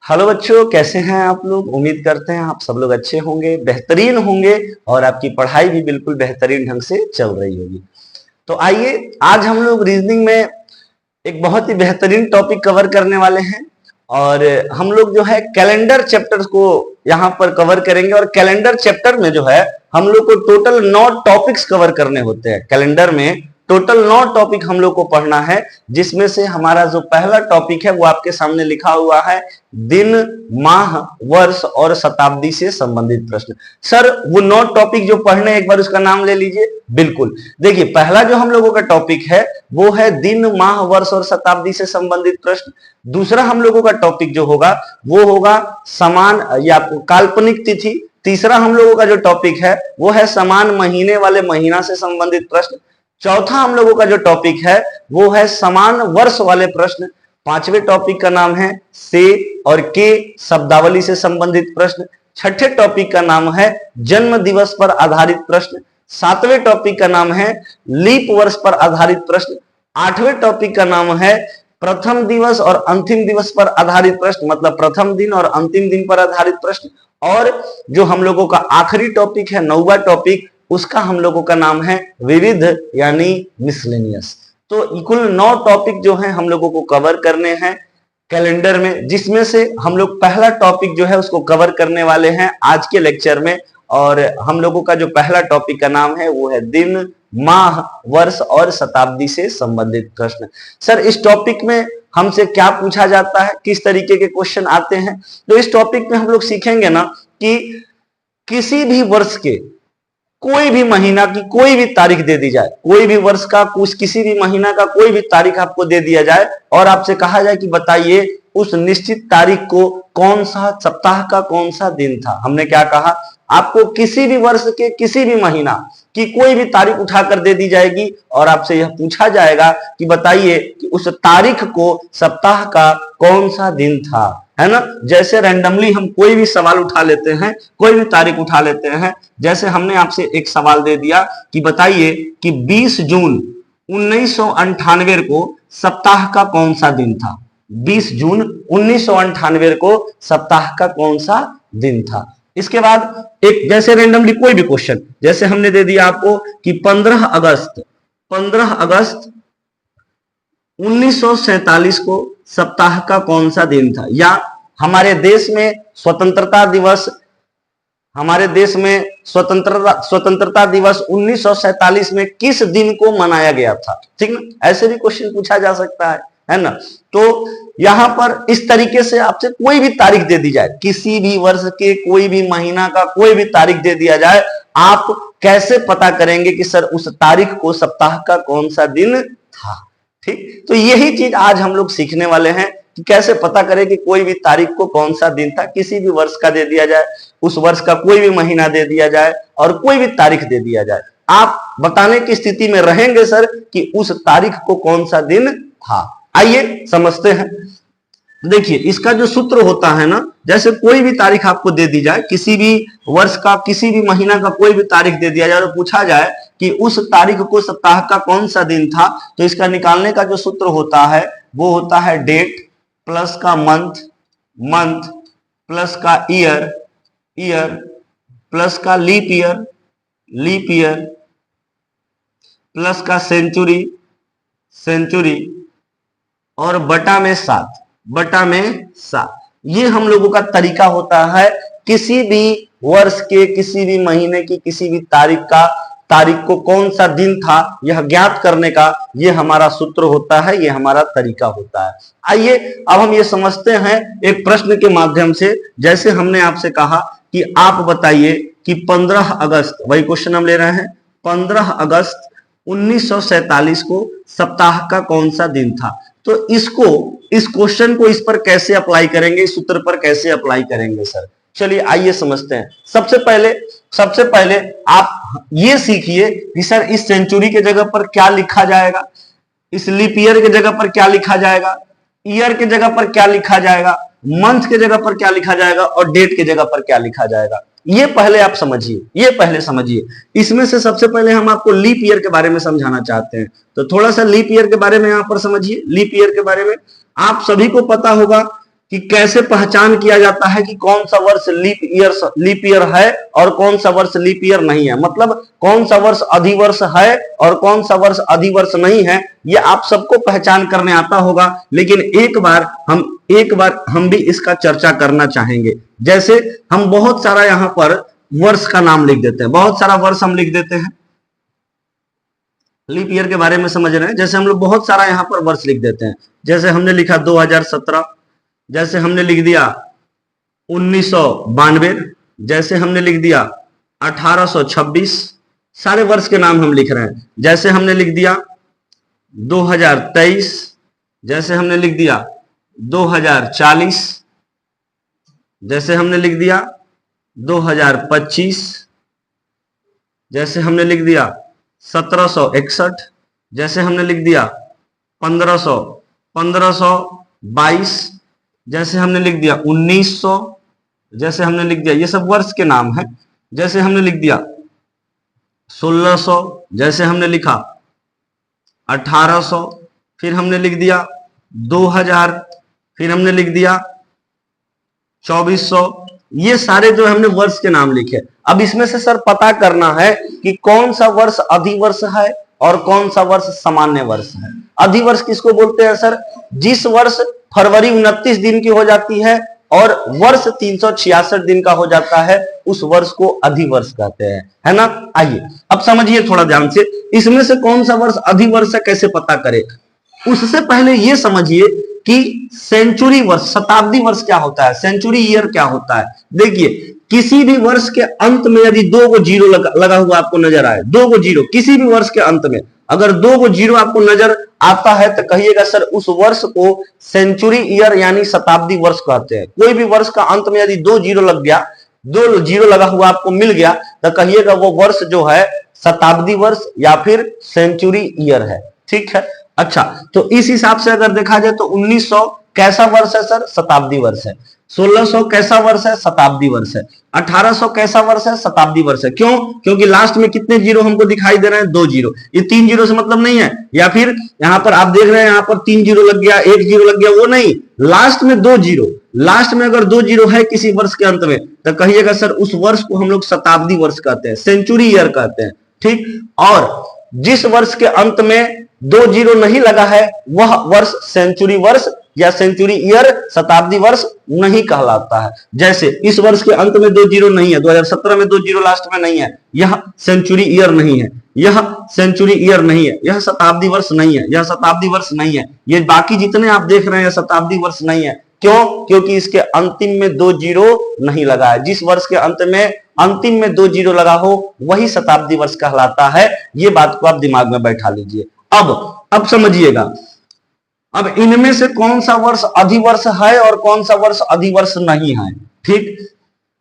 Hello बच्चों, कैसे हैं आप लोग। उम्मीद करते हैं आप सब लोग अच्छे होंगे, बेहतरीन होंगे और आपकी पढ़ाई भी बिल्कुल बेहतरीन ढंग से चल रही होगी। तो आइए आज हम लोग रीजनिंग में एक बहुत ही बेहतरीन टॉपिक कवर करने वाले हैं और हम लोग जो है कैलेंडर चैप्टर को यहाँ पर कवर करेंगे। और कैलेंडर चैप्टर में जो है हम लोग को टोटल 9 टॉपिक्स कवर करने होते हैं। कैलेंडर में टोटल 9 टॉपिक हम लोग को पढ़ना है, जिसमें से हमारा जो पहला टॉपिक है वो आपके सामने लिखा हुआ है दिन, माह, वर्ष और शताब्दी से संबंधित प्रश्न। सर वो 9 टॉपिक जो पढ़ने, एक बार उसका नाम ले लीजिए। बिल्कुल, देखिए पहला जो हम लोगों का टॉपिक है वो है दिन, माह, वर्ष और शताब्दी से संबंधित प्रश्न। दूसरा हम लोगों का टॉपिक जो होगा वो होगा समान या काल्पनिक तिथि। तीसरा हम लोगों का जो टॉपिक है वो है समान महीने वाले महीना से संबंधित प्रश्न। चौथा हम लोगों का जो टॉपिक है वो है समान वर्ष वाले प्रश्न। पांचवें टॉपिक का नाम है से और के शब्दावली से संबंधित प्रश्न। छठे टॉपिक का नाम है जन्म दिवस पर आधारित प्रश्न। सातवें टॉपिक का नाम है लीप वर्ष पर आधारित प्रश्न। आठवें टॉपिक का नाम है प्रथम दिवस और अंतिम दिवस पर आधारित प्रश्न, मतलब प्रथम दिन और अंतिम दिन पर आधारित प्रश्न। और जो हम लोगों का आखिरी टॉपिक है, 9वां टॉपिक, उसका हम लोगों का नाम है विविध यानी मिसलेनियस। तो कुल 9 टॉपिक जो है हम लोगों को कवर करने हैं कैलेंडर में, जिसमें से हम लोग पहला टॉपिक जो है उसको कवर करने वाले हैं आज के लेक्चर में। और हम लोगों का जो पहला टॉपिक का नाम है वो है दिन, माह, वर्ष और शताब्दी से संबंधित प्रश्न। सर इस टॉपिक में हमसे क्या पूछा जाता है, किस तरीके के क्वेश्चन आते हैं। तो इस टॉपिक में हम लोग सीखेंगे ना कि किसी भी वर्ष के कोई भी महीना की कोई भी तारीख दे दी जाए, कोई भी वर्ष का कुछ किसी भी महीना का कोई भी तारीख आपको दे दिया जाए और आपसे कहा जाए कि बताइए उस निश्चित तारीख को कौन सा सप्ताह का कौन सा दिन था। हमने क्या कहा, आपको किसी भी वर्ष के किसी भी महीना की कोई भी तारीख उठाकर दे दी जाएगी और आपसे यह पूछा जाएगा कि बताइए कि उस तारीख को सप्ताह का कौन सा दिन था, है ना। जैसे रैंडमली हम कोई भी सवाल उठा लेते हैं, कोई भी तारीख उठा लेते हैं। जैसे हमने आपसे एक सवाल दे दिया कि बताइए कि 20 जून 1998 को सप्ताह का कौन सा दिन था। 20 जून 1998 को सप्ताह का कौन सा दिन था। इसके बाद एक जैसे रैंडमली कोई भी क्वेश्चन, जैसे हमने दे दिया आपको कि 15 अगस्त 1947 को सप्ताह का कौन सा दिन था। या हमारे देश में स्वतंत्रता दिवस, हमारे देश में स्वतंत्रता दिवस 1947 में किस दिन को मनाया गया था। ठीक ना, ऐसे भी क्वेश्चन पूछा जा सकता है ना। तो यहां पर इस तरीके से आपसे कोई भी तारीख दे दी जाए, किसी भी वर्ष के कोई भी महीना का कोई भी तारीख दे दिया जाए, आप कैसे पता करेंगे कि सर उस तारीख को सप्ताह का कौन सा दिन था। ठीक, तो यही चीज आज हम लोग सीखने वाले हैं कि कैसे पता करें कि कोई भी तारीख को कौन सा दिन था। किसी भी वर्ष का दे दिया जाए, उस वर्ष का कोई भी महीना दे दिया जाए और कोई भी तारीख दे दिया जाए, आप बताने की स्थिति में रहेंगे सर कि उस तारीख को कौन सा दिन था। आइए समझते हैं। देखिए इसका जो सूत्र होता है ना, जैसे कोई भी तारीख आपको दे दी जाए, किसी भी वर्ष का किसी भी महीना का कोई भी तारीख दे दिया जाए और पूछा जाए कि उस तारीख को सप्ताह का कौन सा दिन था, तो इसका निकालने का जो सूत्र होता है वो होता है डेट प्लस का मंथ प्लस का ईयर प्लस का लीप ईयर प्लस का सेंचुरी और बटा में 7। ये हम लोगों का तरीका होता है किसी भी वर्ष के किसी भी महीने की किसी भी तारीख को कौन सा दिन था यह ज्ञात करने का, ये हमारा सूत्र होता है, ये हमारा तरीका होता है। आइए अब हम ये समझते हैं एक प्रश्न के माध्यम से। जैसे हमने आपसे कहा कि आप बताइए कि 15 अगस्त, वही क्वेश्चन हम ले रहे हैं, 15 अगस्त 1947 को सप्ताह का कौन सा दिन था। तो इस क्वेश्चन को इस पर कैसे अप्लाई करेंगे, इस सूत्र पर कैसे अप्लाई करेंगे सर। चलिए आइए समझते हैं। सबसे पहले आप ये सीखिए कि सर इस सेंचुरी के जगह पर क्या लिखा जाएगा, इस लीप ईयर के जगह पर क्या लिखा जाएगा, ईयर के जगह पर क्या लिखा जाएगा, मंथ के जगह पर क्या लिखा जाएगा और डेट के जगह पर क्या लिखा जाएगा। ये पहले आप समझिए, ये पहले समझिए। इसमें से सबसे पहले हम आपको लीप ईयर के बारे में समझाना चाहते हैं, तो थोड़ा सा लीप ईयर के बारे में यहां पर समझिए। लीप ईयर के बारे में आप सभी को पता होगा कि कैसे पहचान किया जाता है कि कौन सा वर्ष लीप ईयर है और कौन सा वर्ष लीप ईयर नहीं है, मतलब कौन सा वर्ष अधिवर्ष है और कौन सा वर्ष अधिवर्ष नहीं है, ये आप सबको पहचान करने आता होगा। लेकिन एक बार हम भी इसका चर्चा करना चाहेंगे। जैसे हम बहुत सारा यहां पर वर्ष का नाम लिख देते हैं, बहुत सारा वर्ष हम लिख देते हैं, लीप ईयर के बारे में समझ रहे हैं। जैसे हम लोग बहुत सारा यहां पर वर्ष लिख देते हैं, जैसे हमने लिखा 2017, जैसे हमने लिख दिया 1992, जैसे हमने लिख दिया 1826, सारे वर्ष के नाम हम लिख रहे हैं। जैसे हमने लिख दिया 2023, जैसे हमने लिख दिया 2040, जैसे हमने लिख दिया 2025, जैसे हमने लिख दिया 1761, जैसे हमने लिख दिया 1522, जैसे हमने लिख दिया 1900, जैसे हमने लिख दिया, ये सब वर्ष के नाम है। जैसे हमने लिख दिया 1600, जैसे हमने लिखा 1800, फिर हमने लिख दिया 2000, फिर हमने लिख दिया 2400, ये सारे जो हमने वर्ष के नाम लिखे। अब इसमें से सर पता करना है कि कौन सा वर्ष अधिवर्ष है और कौन सा वर्ष सामान्य वर्ष है। अधिवर्ष किसको बोलते हैं सर? जिस वर्ष फरवरी 29 दिन की हो जाती है और वर्ष 366 दिन का हो जाता है, उस वर्ष को अधिवर्ष कहते हैं, है ना। आइए अब समझिए थोड़ा ध्यान से, इसमें से कौन सा वर्ष अधिवर्ष है कैसे पता करें। उससे पहले ये समझिए कि सेंचुरी वर्ष, शताब्दी वर्ष क्या होता है, सेंचुरी ईयर क्या होता है। देखिए किसी भी वर्ष के अंत में यदि 2 गो जीरो लगा हुआ आपको नजर आए, 2 गो जीरो, किसी भी वर्ष के अंत में अगर 2 गो जीरो आपको नजर आता है तो कहिएगा सर उस वर्ष को सेंचुरी ईयर यानी शताब्दी वर्ष कहते हैं। कोई भी वर्ष का अंत में यदि 2 जीरो लग गया, 2 जीरो लगा हुआ आपको मिल गया, तो कहिएगा वो वर्ष जो है शताब्दी वर्ष या फिर सेंचुरी ईयर है। ठीक है, अच्छा तो इस हिसाब से अगर देखा जाए तो 1900 कैसा वर्ष है सर? शताब्दी वर्ष है। 1600 कैसा वर्ष है? शताब्दी वर्ष है। 1800 कैसा वर्ष है? शताब्दी वर्ष है। क्यों? क्योंकि लास्ट में कितने जीरो हमको दिखाई दे रहे हैं? 2 जीरो। ये 3 जीरो से मतलब नहीं है, या फिर यहां पर आप देख रहे हैं यहां पर 3 जीरो लग गया, 1 जीरो लग गया, वो नहीं, लास्ट में 2 जीरो। लास्ट में अगर 2 जीरो है किसी वर्ष के अंत में तो कहिएगा सर उस वर्ष को हम लोग शताब्दी वर्ष कहते हैं, सेंचुरी ईयर कहते हैं। ठीक, और जिस वर्ष के अंत में 2 जीरो नहीं लगा है वह वर्ष सेंचुरी वर्ष या सेंचुरी ईयर, शताब्दी वर्ष नहीं कहलाता है। जैसे इस वर्ष के अंत में 2 जीरो नहीं है, 2017 में 2 जीरो लास्ट में नहीं है, यह सेंचुरी ईयर नहीं है, यह सेंचुरी ईयर नहीं है, यह शताब्दी वर्ष नहीं है, यह शताब्दी वर्ष नहीं है। ये बाकी जितने आप देख रहे हैं शताब्दी वर्ष नहीं है। क्यों? क्योंकि इसके अंतिम में 2 जीरो नहीं लगा है। जिस वर्ष के अंत में अंतिम में 2 जीरो लगा हो वही शताब्दी वर्ष कहलाता है। ये बात को आप दिमाग में बैठा लीजिए। अब समझिएगा, अब इनमें से कौन सा वर्ष अधिवर्ष है और कौन सा वर्ष अधिवर्ष नहीं है। ठीक,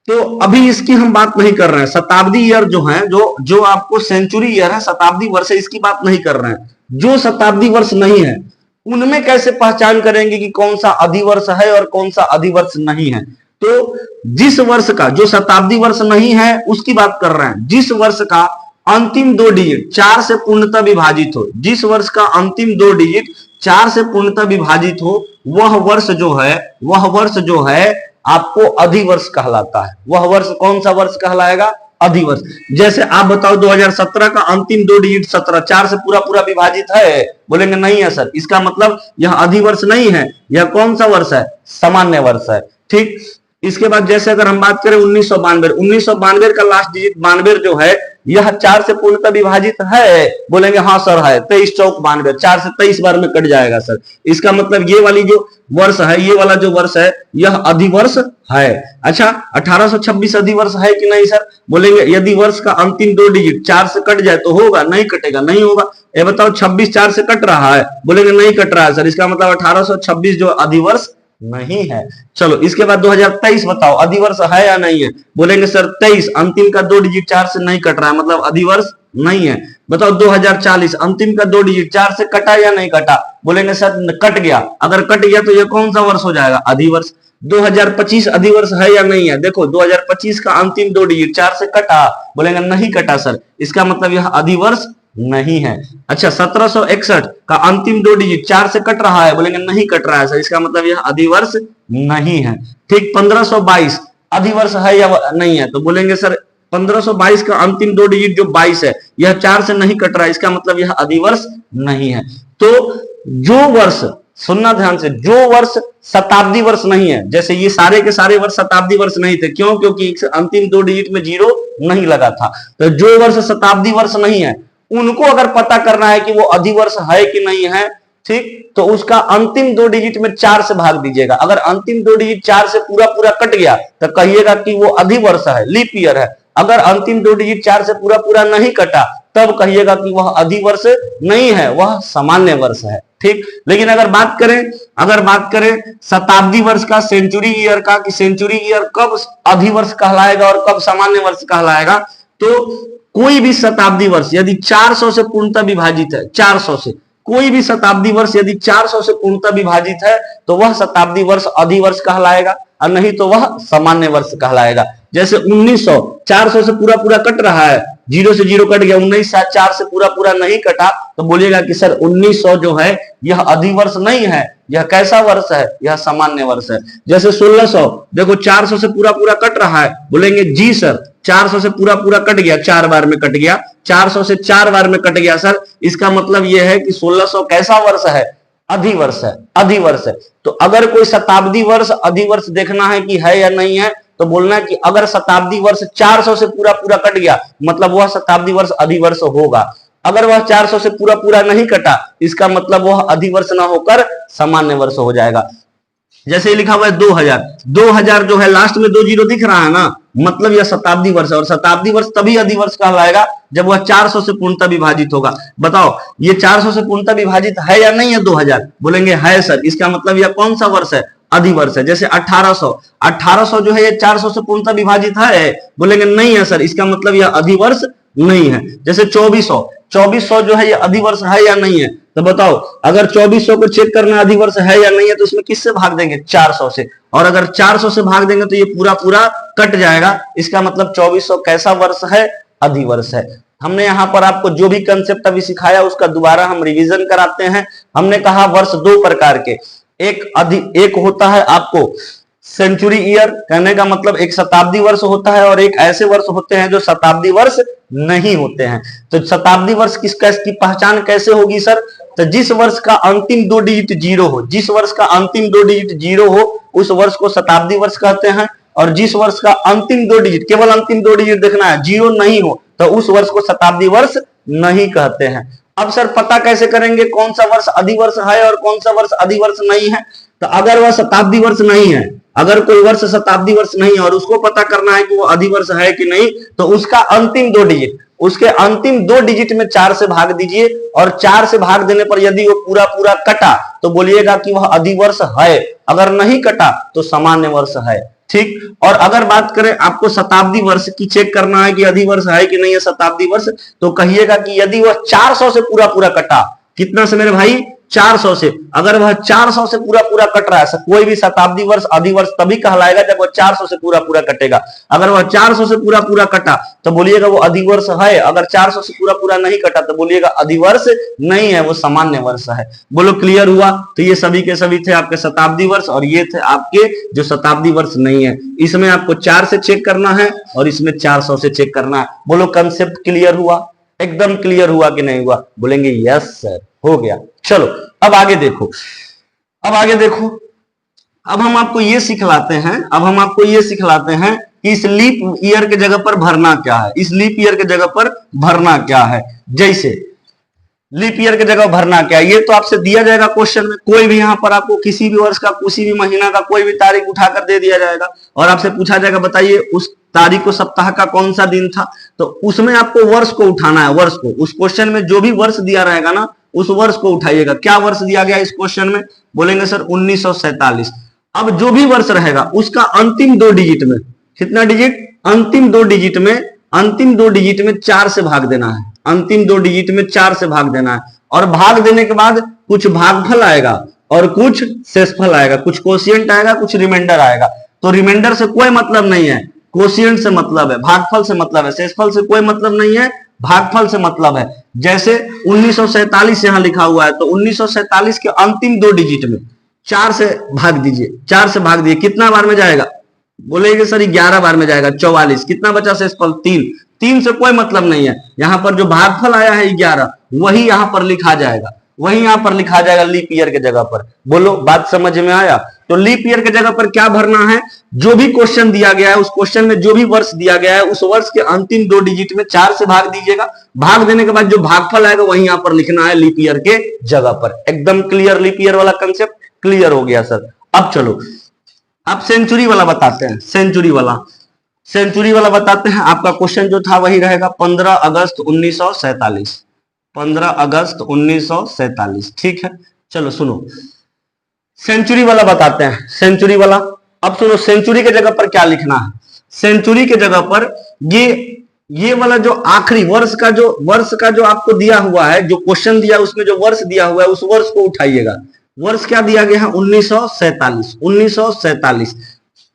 तो अभी इसकी हम बात नहीं कर रहे हैं। शताब्दी ईयर जो है, जो आपको सेंचुरी ईयर है, शताब्दी वर्ष है, इसकी बात नहीं कर रहे हैं। जो शताब्दी वर्ष नहीं है उनमें कैसे पहचान करेंगे कि कौन सा अधिवर्ष है और कौन सा अधिवर्ष नहीं है। तो जिस वर्ष का जो शताब्दी वर्ष नहीं है उसकी बात कर रहे हैं। जिस वर्ष का अंतिम 2 डिजिट 4 से पूर्णतः विभाजित हो, जिस वर्ष का अंतिम 2 डिजिट 4 से पूर्णतः विभाजित हो, वह वर्ष जो है आपको अधिवर्ष कहलाता है। वह वर्ष कौन सा वर्ष कहलाएगा? अधिवर्ष। जैसे आप बताओ 2017 का अंतिम 2 डिजिट 17 4 से पूरा विभाजित है, बोलेंगे नहीं है सर, इसका मतलब यह अधिवर्ष नहीं है। यह कौन सा वर्ष है? सामान्य वर्ष है। ठीक, इसके बाद जैसे अगर हम बात करें 1992 का लास्ट डिजिट 92 जो है, यह 4 से पूर्णतः विभाजित है, बोलेंगे हाँ सर है, 23 चौक 92, 4 से 23 बार में कट जाएगा सर। इसका मतलब ये वाली जो वर्ष है, ये वाला जो वर्ष है यह अधिवर्ष है। अच्छा, 1826 अधिवर्ष है कि नहीं सर? बोलेंगे यदि वर्ष का अंतिम 2 डिजिट 4 से कट जाए तो होगा, नहीं कटेगा, नहीं होगा। ये बताओ 26 4 से कट रहा है, बोलेंगे नहीं कट रहा है सर, इसका मतलब 1826 जो अधिवर्ष नहीं है। चलो इसके बाद 2023 बताओ अधिवर्ष है या नहीं है? बोलेंगे सर 23 अंतिम का 2 डिजिट 4 से नहीं कट रहा है, मतलब अधिवर्ष नहीं है। बताओ 2040 अंतिम का 2 डिजिट 4 से कटा या नहीं कटा? बोलेंगे सर कट गया। अगर कट गया तो ये कौन सा वर्ष हो जाएगा? अधिवर्ष। 2025 अधिवर्ष है या नहीं है? देखो 2025 का अंतिम 2 डिजिट 4 से कटा, बोलेंगे नहीं कटा सर, इसका मतलब यह अधिवर्ष नहीं है। अच्छा, 1761 का अंतिम 2 डिजिट 4 से कट रहा है, बोलेंगे नहीं कट रहा है सर, इसका मतलब यह अधिवर्ष नहीं है। ठीक, 1522 अधिवर्ष है या नहीं है, तो बोलेंगे सर 1522 का अंतिम 2 डिजिट जो 22 है यह 4 से नहीं कट रहा है, इसका मतलब यह अधिवर्ष नहीं है। तो जो वर्ष, सुनना ध्यान से, जो वर्ष शताब्दी वर्ष नहीं है, जैसे ये सारे के सारे वर्ष शताब्दी वर्ष नहीं थे, क्यों? क्योंकि अंतिम 2 डिजिट में 0 नहीं लगा था। तो जो वर्ष शताब्दी वर्ष नहीं है उनको अगर पता करना है कि वो अधिवर्ष है कि नहीं है, ठीक, तो उसका अंतिम 2 डिजिट में 4 से भाग दीजिएगा। अगर अंतिम 2 डिजिट 4 से पूरा पूरा कट गया तो कहिएगा कि वो अधिवर्ष है, लीप ईयर है। अगर अंतिम 2 डिजिट 4 से पूरा पूरा नहीं कटा तब कहिएगा कि वह अधिवर्ष नहीं है, वह सामान्य वर्ष है। ठीक, लेकिन अगर बात करें शताब्दी वर्ष का, सेंचुरी ईयर का, कि सेंचुरी ईयर कब अधिवर्ष कहलाएगा और कब सामान्य वर्ष कहलाएगा, तो कोई भी शताब्दी वर्ष यदि 400 से पूर्णतः विभाजित है, 400 से कोई भी शताब्दी वर्ष यदि 400 से पूर्णतः विभाजित है तो वह शताब्दी वर्ष अधिवर्ष कहलाएगा, और नहीं तो वह सामान्य वर्ष कहलाएगा। जैसे 1900 400 से पूरा पूरा कट रहा है, 0 से 0 कट गया, 1900 4 से पूरा पूरा नहीं कटा, तो बोलिएगा कि सर 1900 जो है यह अधिवर्ष नहीं है, यह कैसा वर्ष है, यह सामान्य वर्ष है। जैसे 1600 देखो 400 से पूरा पूरा कट रहा है, बोलेंगे जी सर 400 से पूरा पूरा कट गया, 4 बार में कट गया, 400 से 4 बार में कट गया सर, इसका मतलब यह है कि 1600 कैसा वर्ष है, अधिवर्ष है, अधिवर्ष है। तो अगर कोई शताब्दी वर्ष अधिवर्ष देखना है कि है या नहीं है, तो बोलना है कि अगर शताब्दी वर्ष 400 से पूरा पूरा कट गया मतलब वह शताब्दी वर्ष अधिवर्ष होगा। अगर वह 400 से पूरा पूरा नहीं कटा इसका मतलब वह अधिवर्ष ना होकर सामान्य वर्ष हो जाएगा। जैसे लिखा हुआ है 2000 जो है लास्ट में 2 जीरो दिख रहा है ना, मतलब यह शताब्दी वर्ष है, और शताब्दी वर्ष तभी अधिवर्ष कहलाएगा जब वह 400 से पूर्णतः विभाजित होगा। बताओ ये 400 से पूर्णतः विभाजित है या नहीं है 2000, बोलेंगे है सर, इसका मतलब यह कौन सा वर्ष है, अधिवर्ष है। जैसे 1800 जो है ये 400 से पूर्णतः विभाजित है, बोलेंगे नहीं है सर, इसका मतलब यह अधिवर्ष नहीं है। जैसे 2400 जो है ये अधिवर्ष है या नहीं है, तो बताओ अगर 2400 को चेक करना अधिवर्ष है या नहीं है तो इसमें किससे भाग देंगे, 400 से, और अगर 400 से भाग देंगे तो ये पूरा पूरा कट जाएगा, इसका मतलब 2400 कैसा वर्ष है, अधिवर्ष है। हमने यहाँ पर आपको जो भी कंसेप्ट अभी सिखाया उसका दोबारा हम रिवीजन कराते हैं। हमने कहा वर्ष 2 प्रकार के, एक होता है आपको सेंचुरी ईयर, कहने का मतलब एक शताब्दी वर्ष होता है, और एक ऐसे वर्ष होते हैं जो शताब्दी वर्ष नहीं होते हैं। तो शताब्दी वर्ष की पहचान कैसे होगी सर, तो जिस वर्ष का अंतिम 2 डिजिट 0 हो, जिस वर्ष का अंतिम 2 डिजिट 0 हो उस वर्ष को शताब्दी वर्ष कहते हैं, और जिस वर्ष का अंतिम 2 डिजिट, केवल अंतिम 2 डिजिट देखना है, 0 नहीं हो तो उस वर्ष को शताब्दी वर्ष नहीं कहते हैं। अब सर पता कैसे करेंगे कौन सा वर्ष अधिवर्ष है और कौन सा वर्ष अधिवर्ष नहीं है, तो अगर वह शताब्दी वर्ष नहीं है, अगर कोई वर्ष शताब्दी वर्ष नहीं है और उसको पता करना है कि वो अधिवर्ष है कि नहीं, तो उसका अंतिम 2 डिजिट, उसके अंतिम 2 डिजिट में 4 से भाग दीजिए, और 4 से भाग देने पर यदि वो पूरा पूरा कटा तो बोलिएगा कि वह अधिवर्ष है, अगर नहीं कटा तो सामान्य वर्ष है। ठीक, और अगर बात करें आपको शताब्दी वर्ष की चेक करना है कि अधिवर्ष है कि नहीं है शताब्दी वर्ष, तो कहिएगा कि यदि वह 400 से पूरा पूरा कटा, कितना से मेरे भाई, 400 से, अगर वह 400 से पूरा पूरा कट रहा है, कोई भी शताब्दी वर्ष अधिवर्ष तभी कहलाएगा जब वह 400 से पूरा पूरा कटेगा। अगर वह 400 से पूरा पूरा कटा तो बोलिएगा वो अधिवर्ष है, अगर 400 से पूरा पूरा नहीं कटा तो बोलिएगा अधिवर्ष नहीं है, वो सामान्य वर्ष है। बोलो क्लियर हुआ? तो ये सभी के सभी थे आपके शताब्दी वर्ष, और ये थे आपके जो शताब्दी वर्ष नहीं है। इसमें आपको 4 से चेक करना है और इसमें 400 से चेक करना है। बोलो कंसेप्ट क्लियर हुआ, एकदम क्लियर हुआ कि नहीं हुआ? बोलेंगे यस सर, हो गया। चलो अब आगे देखो, अब हम आपको ये सिखलाते हैं कि इस लीप ईयर के जगह पर भरना क्या है, इस लीप ईयर के जगह पर भरना क्या है। जैसे लीप ईयर के जगह भरना क्या है, ये तो आपसे दिया जाएगा क्वेश्चन में, कोई भी यहाँ पर आपको किसी भी वर्ष का, किसी भी महीना का कोई भी तारीख उठाकर दे दिया जाएगा, और आपसे पूछा जाएगा बताइए उस तारीख को सप्ताह का कौन सा दिन था, तो उसमें आपको वर्ष को उठाना है, वर्ष को, उस क्वेश्चन में जो भी वर्ष दिया रहेगा ना उस वर्ष को उठाइएगा। क्या वर्ष दिया गया इस क्वेश्चन में, बोलेंगे सर 1947। अब जो भी वर्ष रहेगा उसका अंतिम 2 डिजिट में, कितना डिजिट, अंतिम 2 डिजिट में 4 से भाग देना है, अंतिम 2 डिजिट में 4 से भाग देना है, और भाग देने के बाद कुछ भागफल आएगा और कुछ शेषफल आएगा, कुछ कोशिएंट आएगा, कुछ रिमाइंडर आएगा। तो रिमाइंडर से कोई मतलब नहीं है, कोशिएंट से मतलब है, भागफल से मतलब है, शेषफल से कोई मतलब नहीं है, भागफल से मतलब है। जैसे 1947 यहां लिखा हुआ है, तो 1947 के अंतिम 2 डिजिट में 4 से भाग दीजिए, 4 से भाग दीजिए, कितना बार में जाएगा? बोलेंगे सर 11 बार में जाएगा, 44। कितना बचा शेषफल? 3। 3 से कोई मतलब नहीं है, यहां पर जो भागफल आया है 11 वही यहां पर लिखा जाएगा, वही यहां पर लिखा जाएगा लीप ईयर के जगह पर। बोलो बात समझ में आया? तो लीप ईयर के जगह पर क्या भरना है? जो भी क्वेश्चन दिया गया है उस क्वेश्चन में जो भी वर्ष दिया गया है उस वर्ष के अंतिम 2 डिजिट में 4 से भाग दीजिएगा। भाग देने के बाद जो भागफल आएगा वही यहां पर लिखना है लीप ईयर के जगह पर। एकदम क्लियर, लीप ईयर वाला कंसेप्ट क्लियर हो गया सर। अब चलो, अब सेंचुरी वाला बताते हैं। सेंचुरी वाला बताते हैं। आपका क्वेश्चन जो था वही रहेगा 15 अगस्त 1947। 15 अगस्त 1947, ठीक है। चलो सुनो, सेंचुरी वाला बताते हैं। सेंचुरी वाला, अब सुनो, सेंचुरी के जगह पर क्या लिखना है? सेंचुरी के जगह पर ये वाला जो आखिरी वर्ष का जो आपको दिया हुआ है, जो क्वेश्चन दिया उसमें जो वर्ष दिया हुआ है उस वर्ष को उठाइएगा। वर्ष क्या दिया गया है? 1947। 1947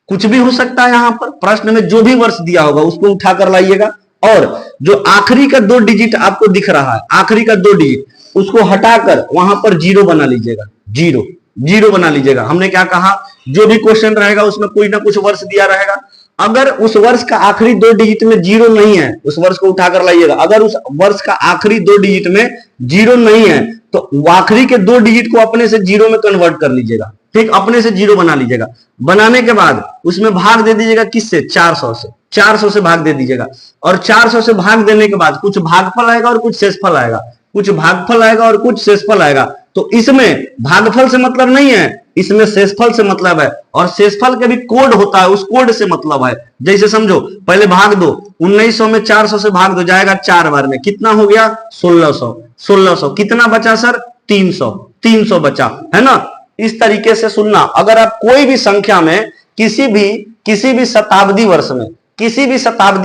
कुछ भी हो सकता है, यहां पर प्रश्न में जो भी वर्ष दिया होगा उसको उठाकर लाइएगा। और जो आखिरी का 2 डिजिट आपको दिख रहा है, आखिरी का 2 डिजिट उसको हटाकर वहां पर 0 बना लीजिएगा। 0 बना लीजिएगा। हमने क्या कहा? जो भी क्वेश्चन रहेगा उसमें कोई ना कुछ वर्ष दिया रहेगा, अगर उस वर्ष का आखिरी 2 डिजिट में 0 नहीं है उस वर्ष को उठाकर लाइएगा। अगर उस वर्ष का आखिरी 2 डिजिट में 0 नहीं है तो आखिरी के 2 डिजिट को अपने से 0 में कन्वर्ट कर लीजिएगा, ठीक, अपने से 0 बना लीजिएगा। बनाने के बाद उसमें भाग दे दीजिएगा, किससे? 400 से। 400 से भाग दे दीजिएगा, और 400 से भाग देने के बाद कुछ भागफल आएगा और कुछ शेषफल आएगा, कुछ भागफल आएगा और कुछ शेषफल आएगा। तो इसमें भागफल से मतलब नहीं है, इसमें शेषफल से मतलब है, और शेषफल के भी कोड होता है, उस कोड से मतलब है। जैसे समझो, पहले भाग दो, 1900 में 400 से भाग दो, जाएगा 4 बार में, कितना हो गया? 1600। 1600 कितना बचा सर? 300। 300 बचा, है ना? इस तरीके से सुनना, अगर आप कोई भी संख्या में किसी भी शताब्दी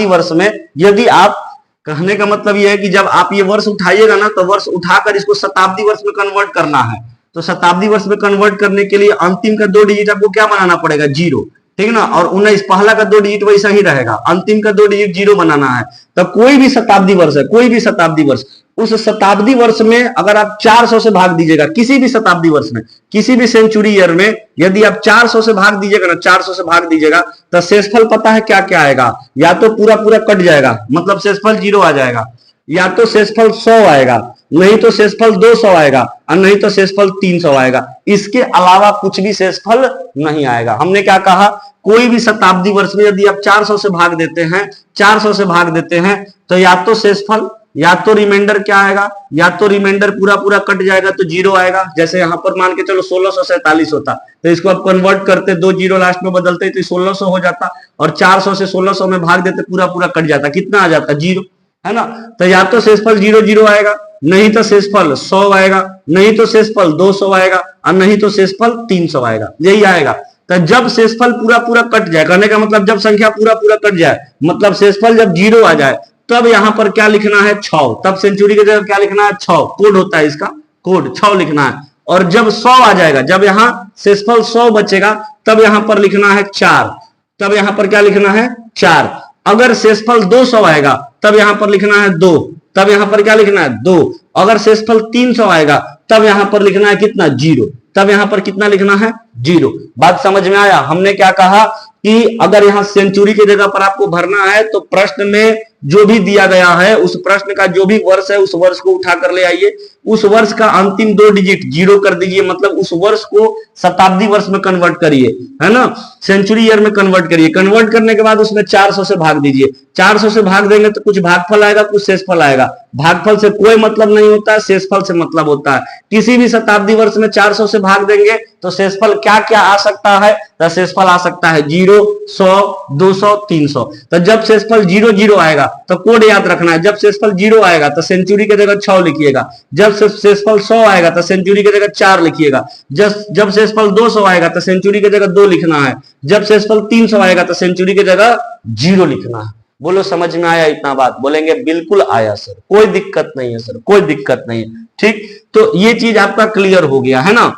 वर्ष में यदि आप, कहने का मतलब यह है कि जब आप ये वर्ष उठाइएगा ना, तो वर्ष उठाकर इसको शताब्दी वर्ष में कन्वर्ट करना है। तो शताब्दी वर्ष में कन्वर्ट करने के लिए अंतिम का 2 डिजिट आपको क्या बनाना पड़ेगा? 0, ठीक ना। और 19 पहला का 2 डिजिट वैसा ही रहेगा, अंतिम का 2 डिजिट 0 बनाना है। तो कोई भी शताब्दी वर्ष है, कोई भी शताब्दी वर्ष, उस शताब्दी वर्ष में अगर आप 400 से भाग दीजिएगा, किसी भी शताब्दी वर्ष में, किसी भी सेंचुरी ईयर में यदि आप 400 से भाग दीजिएगा ना, 400 से भाग दीजिएगा, तो शेषफल पता है क्या क्या आएगा? या तो पूरा कट जाएगा, मतलब शेषफल 0 आ जाएगा, या तो शेषफल 100 आएगा, नहीं तो शेषफल 200 आएगा, और नहीं तो शेषफल 300 आएगा। इसके अलावा कुछ भी शेषफल नहीं आएगा। हमने क्या कहा? कोई भी शताब्दी वर्ष में यदि आप 400 से भाग देते हैं, 400 से भाग देते हैं, तो या तो शेषफल, या तो रिमाइंडर क्या आएगा? या तो रिमाइंडर पूरा कट जाएगा तो 0 आएगा। जैसे यहां पर मान के चलो 1647 होता, तो इसको आप कन्वर्ट करते, 2 0 लास्ट में बदलते तो 1600 हो जाता, और 400 से 1600 में भाग देते, पूरा कट जाता, कितना आ जाता? 0, है ना। तो या तो शेषफल 0 आएगा, नहीं तो शेषफल 100 आएगा, नहीं तो शेषफल 200 आएगा, और नहीं तो शेषफल 300 आएगा, यही आएगा। तो जब शेषफल पूरा कट जाए, कहने का मतलब जब संख्या पूरा कट जाए, मतलब शेषफल जब 0 आ जाए, तब यहां पर क्या लिखना है? 6। तब सेंचुरी की जगह क्या लिखना है? 6। कोड होता है इसका, कोड 6 लिखना है। और जब 100 आ जाएगा, जब यहां शेषफल 100 बचेगा, तब यहां पर लिखना है 4। तब यहां पर क्या लिखना है? 4। अगर शेषफल 200 आएगा, तब यहां पर लिखना है 2। तब यहां पर क्या लिखना है? 2। अगर शेषफल 300 आएगा, तब यहां पर लिखना है कितना? 0। तब यहां पर कितना लिखना है? 0। बात समझ में आया? हमने क्या कहा कि अगर यहां सेंचुरी की जगह पर आपको भरना है, तो प्रश्न में जो भी दिया गया है उस प्रश्न का जो भी वर्ष है उस वर्ष को उठा कर ले आइए, उस वर्ष का अंतिम 2 डिजिट 0 कर दीजिए, मतलब उस वर्ष को शताब्दी वर्ष में कन्वर्ट करिए, है ना, सेंचुरी ईयर में कन्वर्ट करिए। कन्वर्ट करने के बाद उसमें 400 से भाग दीजिए। 400 से भाग देंगे तो कुछ भागफल आएगा, कुछ शेषफल आएगा। भागफल से कोई मतलब नहीं होता है, शेषफल से मतलब होता है। किसी भी शताब्दी वर्ष में 400 से भाग देंगे तो शेषफल क्या क्या आ सकता है? तो शेषफल आ सकता है 0, 100, 200, 300। तो जब शेषफल 0 आएगा तो कोड याद रखना है, जब शेषफल 0 आएगा तो सेंचुरी की जगह 6 लिखिएगा, जब शेषफल 100 आएगा तो सेंचुरी की जगह 4 लिखिएगा, जब शेषफल 200 आएगा तो सेंचुरी की जगह 2 लिखना है, जब शेषफल 300 आएगा तो सेंचुरी की जगह 0 लिखना है। बोलो समझ में आया इतना बात? बोलेंगे बिल्कुल आया सर, कोई दिक्कत नहीं है सर, कोई दिक्कत नहीं है। ठीक, तो ये चीज आपका क्लियर हो गया है ना,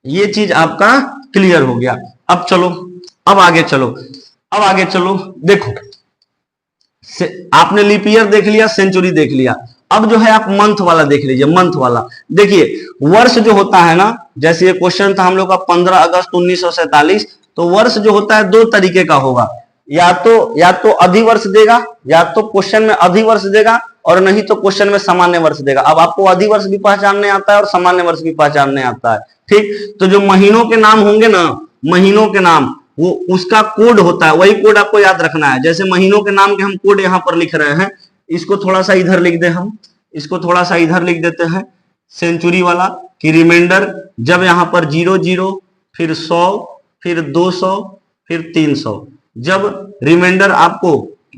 ये चीज आपका क्लियर हो गया। अब चलो, अब आगे चलो, देखो आपने लीप ईयर देख लिया, सेंचुरी देख लिया। अब जो है आप मंथ वाला देख लीजिए, मंथ वाला देखिए, वर्ष जो होता है ना, जैसे ये क्वेश्चन था हम लोग का 15 अगस्त 1947, तो वर्ष जो होता है दो तरीके का होगा, या तो अधिवर्ष देगा, या तो क्वेश्चन में अधिवर्ष देगा, और नहीं तो क्वेश्चन में सामान्य वर्ष देगा। अब आपको अधिवर्ष भी पहचानने आता है और सामान्य वर्ष भी पहचानने आता है, ठीक। तो जो महीनों के नाम होंगे ना, महीनों के नाम, वो उसका कोड होता है, वही कोड आपको याद रखना है। जैसे महीनों के नाम के हम कोड यहाँ पर लिख रहे हैं, इसको थोड़ा सा इधर लिख दे, हम इसको थोड़ा सा इधर लिख देते हैं, सेंचुरी वाला, कि रिमाइंडर जब यहाँ पर 00, फिर 100, फिर 200, फिर 300, जब रिमाइंडर आपको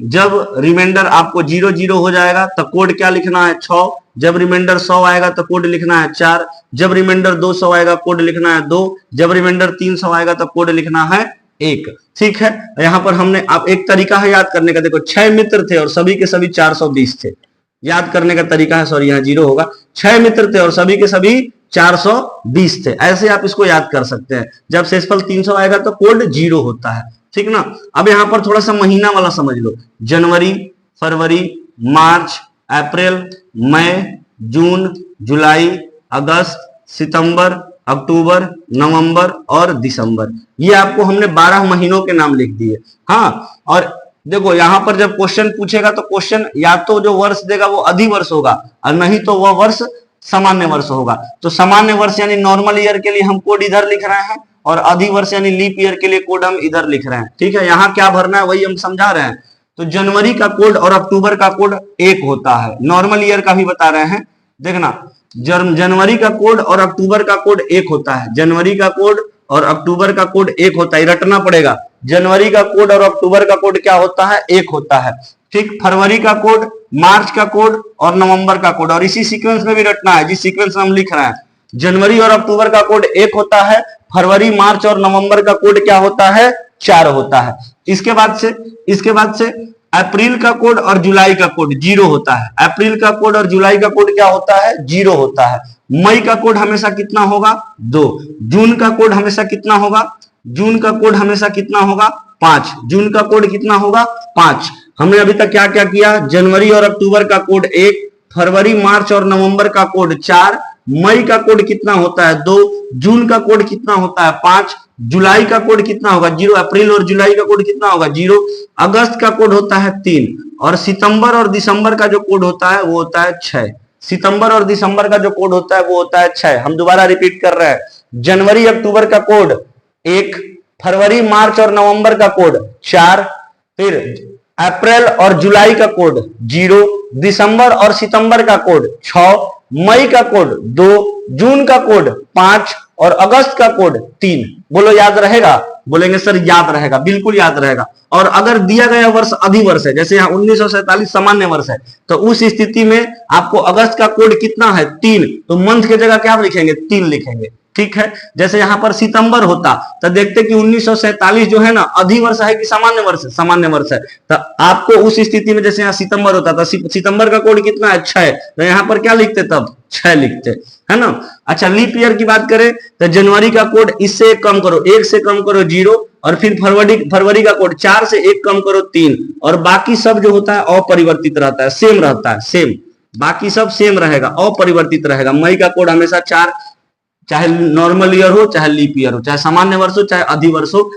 00 हो जाएगा तो कोड क्या लिखना है, 6। जब रिमाइंडर 100 आएगा तो कोड लिखना है 4। जब रिमाइंडर 200 आएगा कोड लिखना है 2। जब रिमाइंडर 300 आएगा तो कोड लिखना है 1, ठीक है। यहाँ पर हमने, आप एक तरीका है याद करने का, देखो 6 मित्र थे और सभी के सभी 420 थे, याद करने का तरीका है, सॉरी यहाँ 0 होगा, 6 मित्र थे और सभी के सभी 420 थे, ऐसे आप इसको याद कर सकते हैं। जब शेषफल 300 आएगा तो कोड 0 होता है, ठीक ना। अब यहाँ पर थोड़ा सा महीना वाला समझ लो, जनवरी, फरवरी, मार्च, अप्रैल, मई, जून, जुलाई, अगस्त, सितंबर, अक्टूबर, नवंबर और दिसंबर, ये आपको हमने 12 महीनों के नाम लिख दिए। हाँ, और देखो यहाँ पर जब क्वेश्चन पूछेगा तो क्वेश्चन या तो जो वर्ष देगा वो अधिवर्ष होगा, और नहीं तो वह वर्ष सामान्य वर्ष होगा। तो सामान्य वर्ष यानी नॉर्मल ईयर के लिए हम कोड इधर लिख रहे हैं, और अधिवर्ष यानी लीप ईयर के लिए कोड हम इधर लिख रहे हैं, ठीक है। यहाँ क्या भरना है वही हम समझा रहे हैं। तो जनवरी का कोड और अक्टूबर का कोड 1 होता है, नॉर्मल ईयर का भी बता रहे हैं, देखना, जनवरी का कोड और अक्टूबर का कोड 1 होता है, जनवरी का कोड और अक्टूबर का कोड 1 होता है, रटना पड़ेगा। जनवरी का कोड और अक्टूबर का कोड क्या होता है, 1 होता है, ठीक। फरवरी का कोड, मार्च का कोड और नवंबर का कोड, और इसी सीक्वेंस में भी रटना है जिस सीक्वेंस में हम लिख रहे हैं। जनवरी और अक्टूबर का कोड 1 होता है, फरवरी, मार्च और नवंबर का कोड क्या होता है, 4 होता है। इसके बाद से अप्रैल का कोड और जुलाई का कोड 0 होता है, अप्रैल का कोड और जुलाई का कोड क्या होता है, 0 होता है। मई का कोड हमेशा कितना होगा, 2। जून का कोड हमेशा कितना होगा, जून का कोड हमेशा कितना होगा, 5। जून का कोड कितना होगा, 5। हमने अभी तक क्या क्या किया, जनवरी और अक्टूबर का कोड 1, फरवरी, मार्च और नवंबर का कोड 4, मई का कोड कितना होता है, 2, जून का कोड कितना होता है, 5, जुलाई का कोड कितना होगा, 0, अप्रैल और जुलाई का कोड कितना होगा, 0, अगस्त का कोड होता है 3, और सितंबर और दिसंबर का जो कोड होता है वो होता है 6। सितंबर और दिसंबर का जो कोड होता है वो होता है 6। हम दोबारा रिपीट कर रहे हैं, जनवरी अक्टूबर का कोड 1, फरवरी, मार्च और नवंबर का कोड 4, फिर अप्रैल और जुलाई का कोड 0, दिसंबर और सितंबर का कोड 6, मई का कोड 2, जून का कोड 5 और अगस्त का कोड 3। बोलो याद रहेगा, बोलेंगे सर याद रहेगा, बिल्कुल याद रहेगा। और अगर दिया गया वर्ष अधिवर्ष है, जैसे यहाँ 1947 सामान्य वर्ष है, तो उस स्थिति में आपको अगस्त का कोड कितना है, 3, तो मंथ की जगह क्या लिखेंगे, 3 लिखेंगे, ठीक है। जैसे यहाँ पर सितंबर होता तो देखते कि 1947 जो है ना अधिवर्ष है कि सामान्य वर्ष है, सामान्य वर्ष है, तो आपको उस स्थिति में जैसे यहाँ सितंबर होता था, सितंबर का कोड कितना है, 6, तो यहाँ पर क्या लिखते, तब 6 लिखते, है ना। अच्छा, लीप ईयर की बात करें तो जनवरी का कोड इससे कम करो, 1 से कम करो 0, और फिर फरवरी का कोड 4 से 1 कम करो 3, और बाकी सब जो होता है अपरिवर्तित रहता है, सेम रहता है, सेम, बाकी सब सेम रहेगा, अपरिवर्तित रहेगा। मई का कोड हमेशा 4, चाहे नॉर्मल ईयर हो, चाहे लीप ईयर हो, चाहे सामान्य वर्ष हो, चाहे अधिवर्ष हो।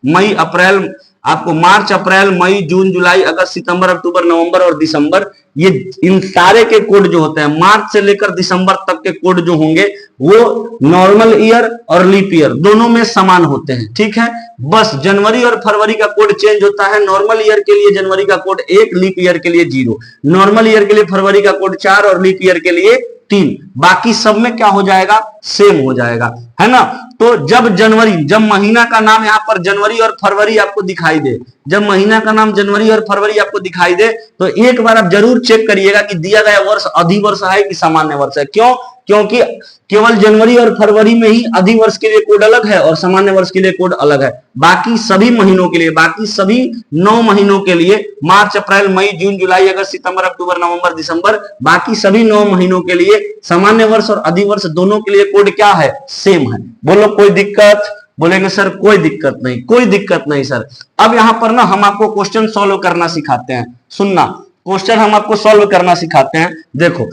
मई अप्रैल, आपको मार्च, अप्रैल, मई, जून, जुलाई, अगस्त, सितंबर, अक्टूबर, नवंबर और दिसंबर, ये इन सारे के कोड जो होते हैं, मार्च से लेकर दिसंबर तक के कोड जो होंगे वो नॉर्मल ईयर और लीप ईयर दोनों में समान होते हैं, ठीक है। बस जनवरी और फरवरी का कोड चेंज होता है, नॉर्मल ईयर के लिए जनवरी का कोड 1, लीप ईयर के लिए 0, नॉर्मल ईयर के लिए फरवरी का कोड 4 और लीप ईयर के लिए 3, बाकी सब में क्या हो जाएगा, सेम हो जाएगा, है ना। तो जब महीना का नाम यहाँ पर जनवरी और फरवरी आपको दिखाई दे, जब महीना का नाम जनवरी और फरवरी आपको दिखाई दे, तो एक बार आप जरूर चेक करिएगा कि दिया गया वर्ष अधिवर्ष है कि सामान्य वर्ष है। क्यों? क्योंकि केवल जनवरी और फरवरी में ही अधिवर्ष के लिए कोड अलग है और सामान्य वर्ष के लिए कोड अलग है। बाकी सभी महीनों के लिए, बाकी सभी 9 महीनों के लिए, मार्च, अप्रैल, मई, जून, जुलाई, अगस्त, सितंबर, अक्टूबर, नवंबर, दिसंबर, बाकी सभी 9 महीनों के लिए सामान्य वर्ष और अधिवर्ष दोनों के लिए कोड क्या है, सेम है। बोलो कोई दिक्कत? बोलेंगे सर कोई दिक्कत नहीं, कोई दिक्कत नहीं सर। अब यहां पर ना हम आपको क्वेश्चन सॉल्व करना सिखाते हैं, सुनना। क्वेश्चन हम आपको सॉल्व करना सिखाते हैं। देखो,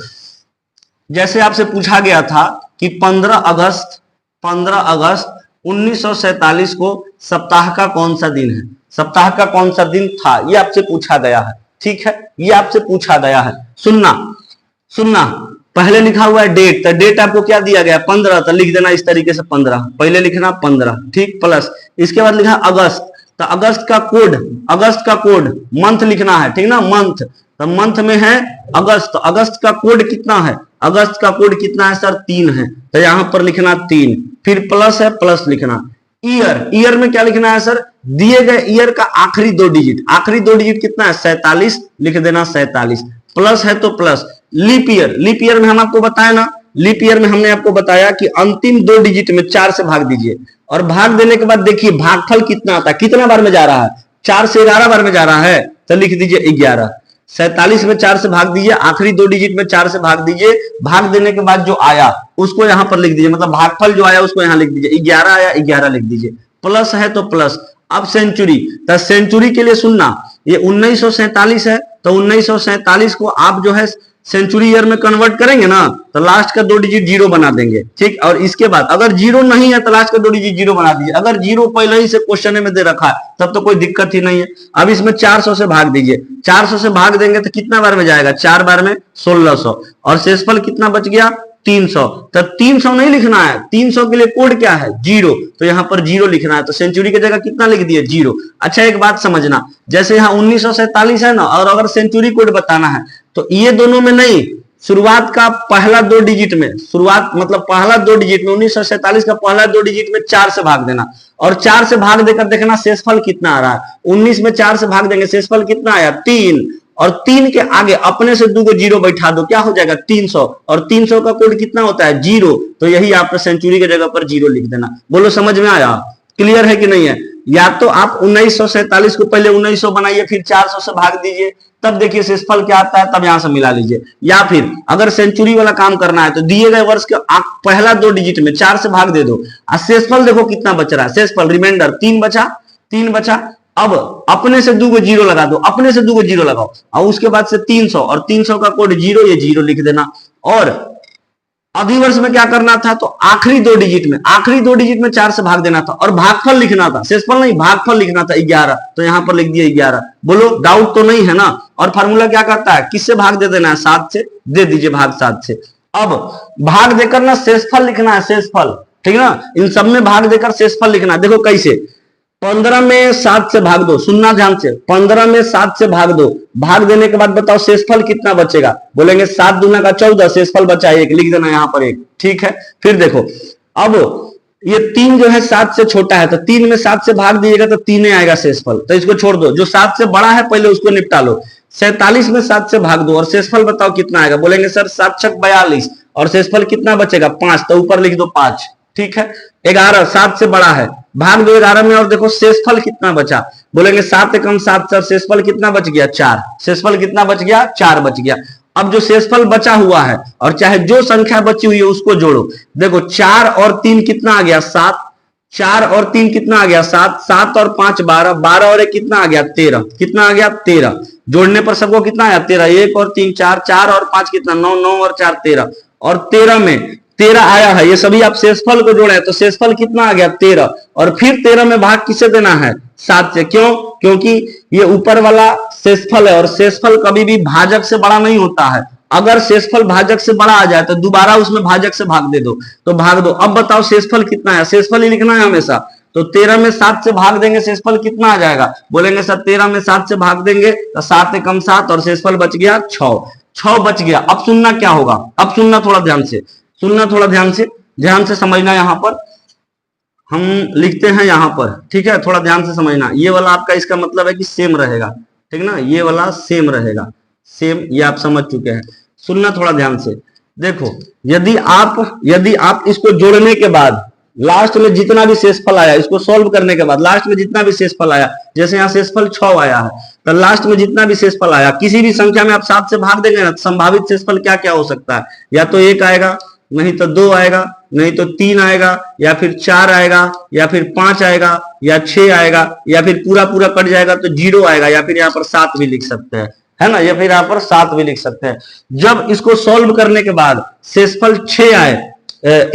जैसे आपसे पूछा गया था कि 15 अगस्त 1947 को सप्ताह का कौन सा दिन है, सप्ताह का कौन सा दिन था, ये आपसे पूछा गया है। ठीक है, ये आपसे पूछा गया है। सुनना सुनना, पहले लिखा हुआ है डेट, तो डेट आपको क्या दिया गया 15, तो लिख देना इस तरीके से 15, पहले लिखना 15, ठीक, प्लस इसके बाद लिखा अगस्त, तो अगस्त का कोड मंथ लिखना है, ठीक ना, मंथ, तो मंथ में है अगस्त, तो अगस्त का कोड कितना है, अगस्त का कोड कितना है सर 3 है, तो यहां पर लिखना 3, फिर प्लस है, प्लस लिखना। ईयर में क्या लिखना है सर, दिए गए ईयर का आखिरी 2 डिजिट कितना है 47, लिख देना 47, प्लस है तो प्लस। लीप ईयर में हम आपको बताया ना, लीप ईयर में हमने आपको बताया कि अंतिम 2 डिजिट में 4 से भाग दीजिए, और भाग देने के बाद देखिए भागफल कितना आता है, कितना बार में जा रहा है, 4 से 11 बार में जा रहा है, तो लिख दीजिए 11। 47 में 4 से भाग दीजिए, आखिरी 2 डिजिट में 4 से भाग दीजिए, भाग देने के बाद जो आया उसको यहां पर लिख दीजिए, मतलब भागफल जो आया उसको यहां लिख दीजिए, 11 आया 11 लिख दीजिए, प्लस है तो प्लस। अब सेंचुरी, तो सेंचुरी के लिए सुनना, ये 1947 है, तो 1947 को आप जो है सेंचुरी ईयर में कन्वर्ट करेंगे ना, तो लास्ट का 2 डिजिट 0 बना देंगे, ठीक। और इसके बाद अगर 0 नहीं है तो लास्ट का 2 डिजिट 0 बना दीजिए, अगर 0 पहले ही से क्वेश्चन में दे रखा है तब तो कोई दिक्कत ही नहीं है। अब इसमें 400 से भाग दीजिए, 400 से भाग देंगे तो कितना बार में जाएगा, 4 बार में 1600, और शेषफल कितना बच गया 300, तो 300 नहीं लिखना है, 300 के लिए कोड क्या है 0, तो यहां पर 0 लिखना है, तो सेंचुरी की जगह कितना लिख दिए 0। अच्छा, एक बात समझना, जैसे यहाँ 1947 है ना, और अगर सेंचुरी कोड बताना है तो ये दोनों में नहीं, शुरुआत का पहला 2 डिजिट में, शुरुआत मतलब पहला 2 डिजिट में 1947 का पहला 2 डिजिट में 4 से भाग देना, और 4 से भाग देकर देखना शेषफल कितना आ रहा है। 19 में 4 से भाग देंगे, शेषफल कितना आया 3, और 3 के आगे अपने से 2 को 0 बैठा दो, क्या हो जाएगा 300, और 300 का कोड कितना होता है 0, तो यही आपने सेंचुरी की जगह पर 0 लिख देना। बोलो समझ में आया, क्लियर है कि नहीं है। या तो आप 1947 को पहले 1900 बनाइए, फिर 400 से भाग दीजिए, तब देखिए शेषफल क्या आता है, तब यहां से मिला लीजिए। या फिर अगर सेंचुरी वाला काम करना है तो दिए गए वर्ष के पहला 2 डिजिट में 4 से भाग दे दो, और शेषफल देखो कितना बच रहा है, शेषफल रिमाइंडर 3 बचा। अब अपने से 2 को 0 लगा दो, अपने से 2 को 0 लगाओ, और उसके बाद से 300, और 300 का कोड 0, ये 0 लिख देना। और अधिवर्ष में क्या करना था, तो आखिरी 2 डिजिट में 4 से भाग देना था, और भागफल लिखना था, शेषफल नहीं भागफल लिखना था 11, तो यहां पर लिख दिया 11। बोलो डाउट तो नहीं है ना। और फार्मूला क्या करता है, किससे भाग दे देना है 7 से, दे दीजिए भाग 7 से। अब भाग देकर ना शेषफल लिखना है, शेषफल, ठीक ना, इन सब में भाग देकर शेषफल लिखना है। देखो कैसे, 15 में 7 से भाग दो, सुनना ध्यान से, 15 में 7 से भाग दो, भाग देने के बाद बताओ शेषफल कितना बचेगा, बोलेंगे 7 दूना का 14, शेषफल बचा 1, लिख देना यहां पर 1, ठीक है। फिर देखो, अब ये 3 जो है 7 से छोटा है, तो 3 में 7 से भाग दीजिएगा तो 3 आएगा शेषफल, तो इसको छोड़ दो, जो 7 से बड़ा है पहले उसको निपटा लो। 47 में 7 से भाग दो, और शेषफल बताओ कितना आएगा, बोलेंगे सर 7 छक 42, और शेषफल कितना बचेगा 5, तो ऊपर लिख दो 5, ठीक है। 11 7 से बड़ा है, भाग दो 11 में, और देखो शेषफल कितना बचा, बोलेंगे 7 एकम 7, सर शेषफल कितना बच गया 4, शेषफल कितना बच गया 4 बच गया। अब जो शेषफल बचा हुआ है, और चाहे जो संख्या बची हुई है उसको जोड़ो, देखो 4 और 3 कितना आ गया 7, 4 और 3 कितना आ गया 7, 7 और 5 12, 12 और 1 कितना आ गया 13, कितना आ गया 13, जोड़ने पर सबको कितना आया 13, 1 और 3 4, 4 और 5 कितना 9, 9 और 4 13, और 13 में 13 आया है, ये सभी आप शेषफल को जोड़े तो शेषफल कितना आ गया 13, और फिर 13 में भाग किसे देना है 7 से, क्यों, क्योंकि ये ऊपर वाला शेषफल है, और शेषफल कभी भी भाजक से बड़ा नहीं होता है। अगर शेषफल भाजक से बड़ा आ जाए तो दोबारा उसमें भाजक से भाग दे दो, तो भाग दो। अब बताओ शेषफल कितना है, शेषफल ही लिखना है हमेशा, तो 13 में 7 से भाग देंगे, शेषफल कितना आ जाएगा, बोलेंगे सर 13 में 7 से भाग देंगे तो 7 एकम 7, और शेषफल बच गया 6 बच गया। अब सुनना क्या होगा, अब सुनना थोड़ा ध्यान से, ध्यान से समझना। यहां पर हम लिखते हैं यहां पर, ठीक है, थोड़ा ध्यान से समझना। ये वाला आपका इसका मतलब है कि सेम रहेगा, ठीक ना, ये वाला सेम रहेगा, सेम, ये आप समझ चुके हैं। सुनना थोड़ा ध्यान से, देखो यदि आप इसको जोड़ने के बाद लास्ट में जितना भी शेषफल आया, इसको सॉल्व करने के बाद लास्ट में जितना भी शेषफल आया, जैसे यहाँ शेषफल 6 आया है, तो लास्ट में जितना भी शेषफल आया, किसी भी संख्या में आप 7 से भाग देंगे ना, तो संभावित शेषफल क्या क्या हो सकता है, या तो 1 आएगा, नहीं तो 2 आएगा, नहीं तो 3 आएगा, या फिर 4 आएगा, या फिर 5 आएगा, या 6 आएगा, या फिर पूरा कट जाएगा तो 0 आएगा, या फिर यहाँ पर 7 भी लिख सकते हैं। है ना, या फिर यहाँ पर 7 भी लिख सकते हैं। जब इसको सॉल्व करने के बाद शेषफल 6 आए,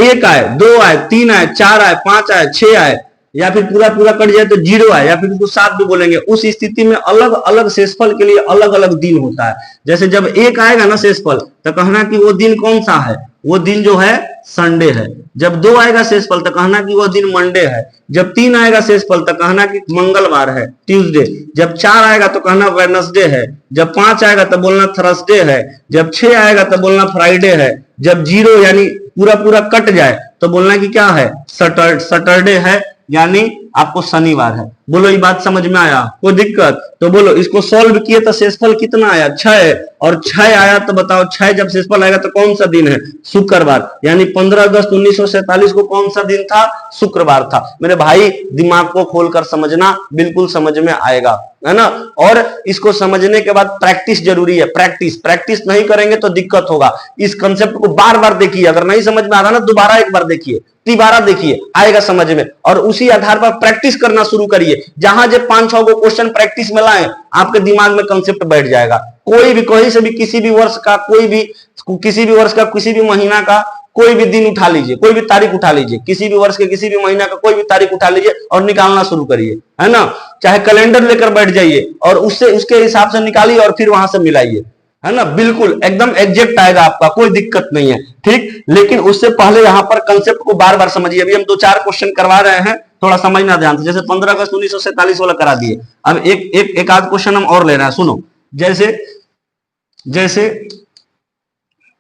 1 आए, 2 आए, 3 आए, 4 आए, 5 आए, 6 आए, या फिर पूरा पूरा कट जाए तो 0 आए, या फिर इसको 7 भी बोलेंगे, उस स्थिति में अलग अलग शेषफल के लिए अलग अलग दिन होता है। जैसे जब 1 आएगा ना शेषफल, तो कहना कि वो दिन कौन सा है, वो दिन जो है संडे है। जब 2 आएगा शेषफल तो कहना कि वो दिन मंडे है। जब 3 आएगा शेषफल तो कहना कि मंगलवार है, ट्यूसडे। जब 4 आएगा तो कहना वेडनेसडे है। जब 5 आएगा तो बोलना थर्सडे है। जब 6 आएगा तो बोलना फ्राइडे है। जब 0 यानी पूरा पूरा कट जाए तो बोलना कि क्या है, सैटरडे है, यानी आपको शनिवार है। बोलो ये बात समझ में आया, कोई दिक्कत? तो बोलो इसको सॉल्व किए तो शेषफल कितना आया, 6, और 6 आया तो बताओ 6 जब शेषफल आएगा तो कौन सा दिन है, शुक्रवार। यानी 15 अगस्त 1947 को कौन सा दिन था, शुक्रवार था। मेरे भाई दिमाग को खोलकर समझना, बिल्कुल समझ में आएगा, है ना। और इसको समझने के बाद प्रैक्टिस जरूरी है, प्रैक्टिस नहीं करेंगे तो दिक्कत होगा। इस कंसेप्ट को बार बार देखिए, अगर नहीं समझ में आ रहा ना दोबारा एक बार देखिए, तिबारा देखिए, आएगा समझ में। और उसी आधार पर प्रैक्टिस करना शुरू करिए। जहां जो 5-6 को क्वेश्चन प्रैक्टिस में लाएं, आपके दिमाग में कंसेप्ट बैठ जाएगा। कोई भी कहीं से भी किसी भी वर्ष का किसी भी महीना का कोई भी दिन उठा लीजिए, कोई भी तारीख उठा लीजिए, किसी भी वर्ष के किसी भी महीना का कोई भी तारीख उठा लीजिए और निकालना शुरू करिए, है ना। चाहे कैलेंडर लेकर बैठ जाइए और उसके हिसाब से निकालिए और फिर वहां से मिलाइए, है ना। बिल्कुल एकदम एग्जैक्ट आएगा आपका, कोई दिक्कत नहीं है, ठीक। लेकिन उससे पहले यहाँ पर कंसेप्ट को बार बार समझिए। अभी हम 2-4 क्वेश्चन करवा रहे हैं, थोड़ा समझना ध्यान से। जैसे 15 अगस्त 1947 वाला करा दिए, अब एक आध क्वेश्चन हम और ले रहे हैं, सुनो।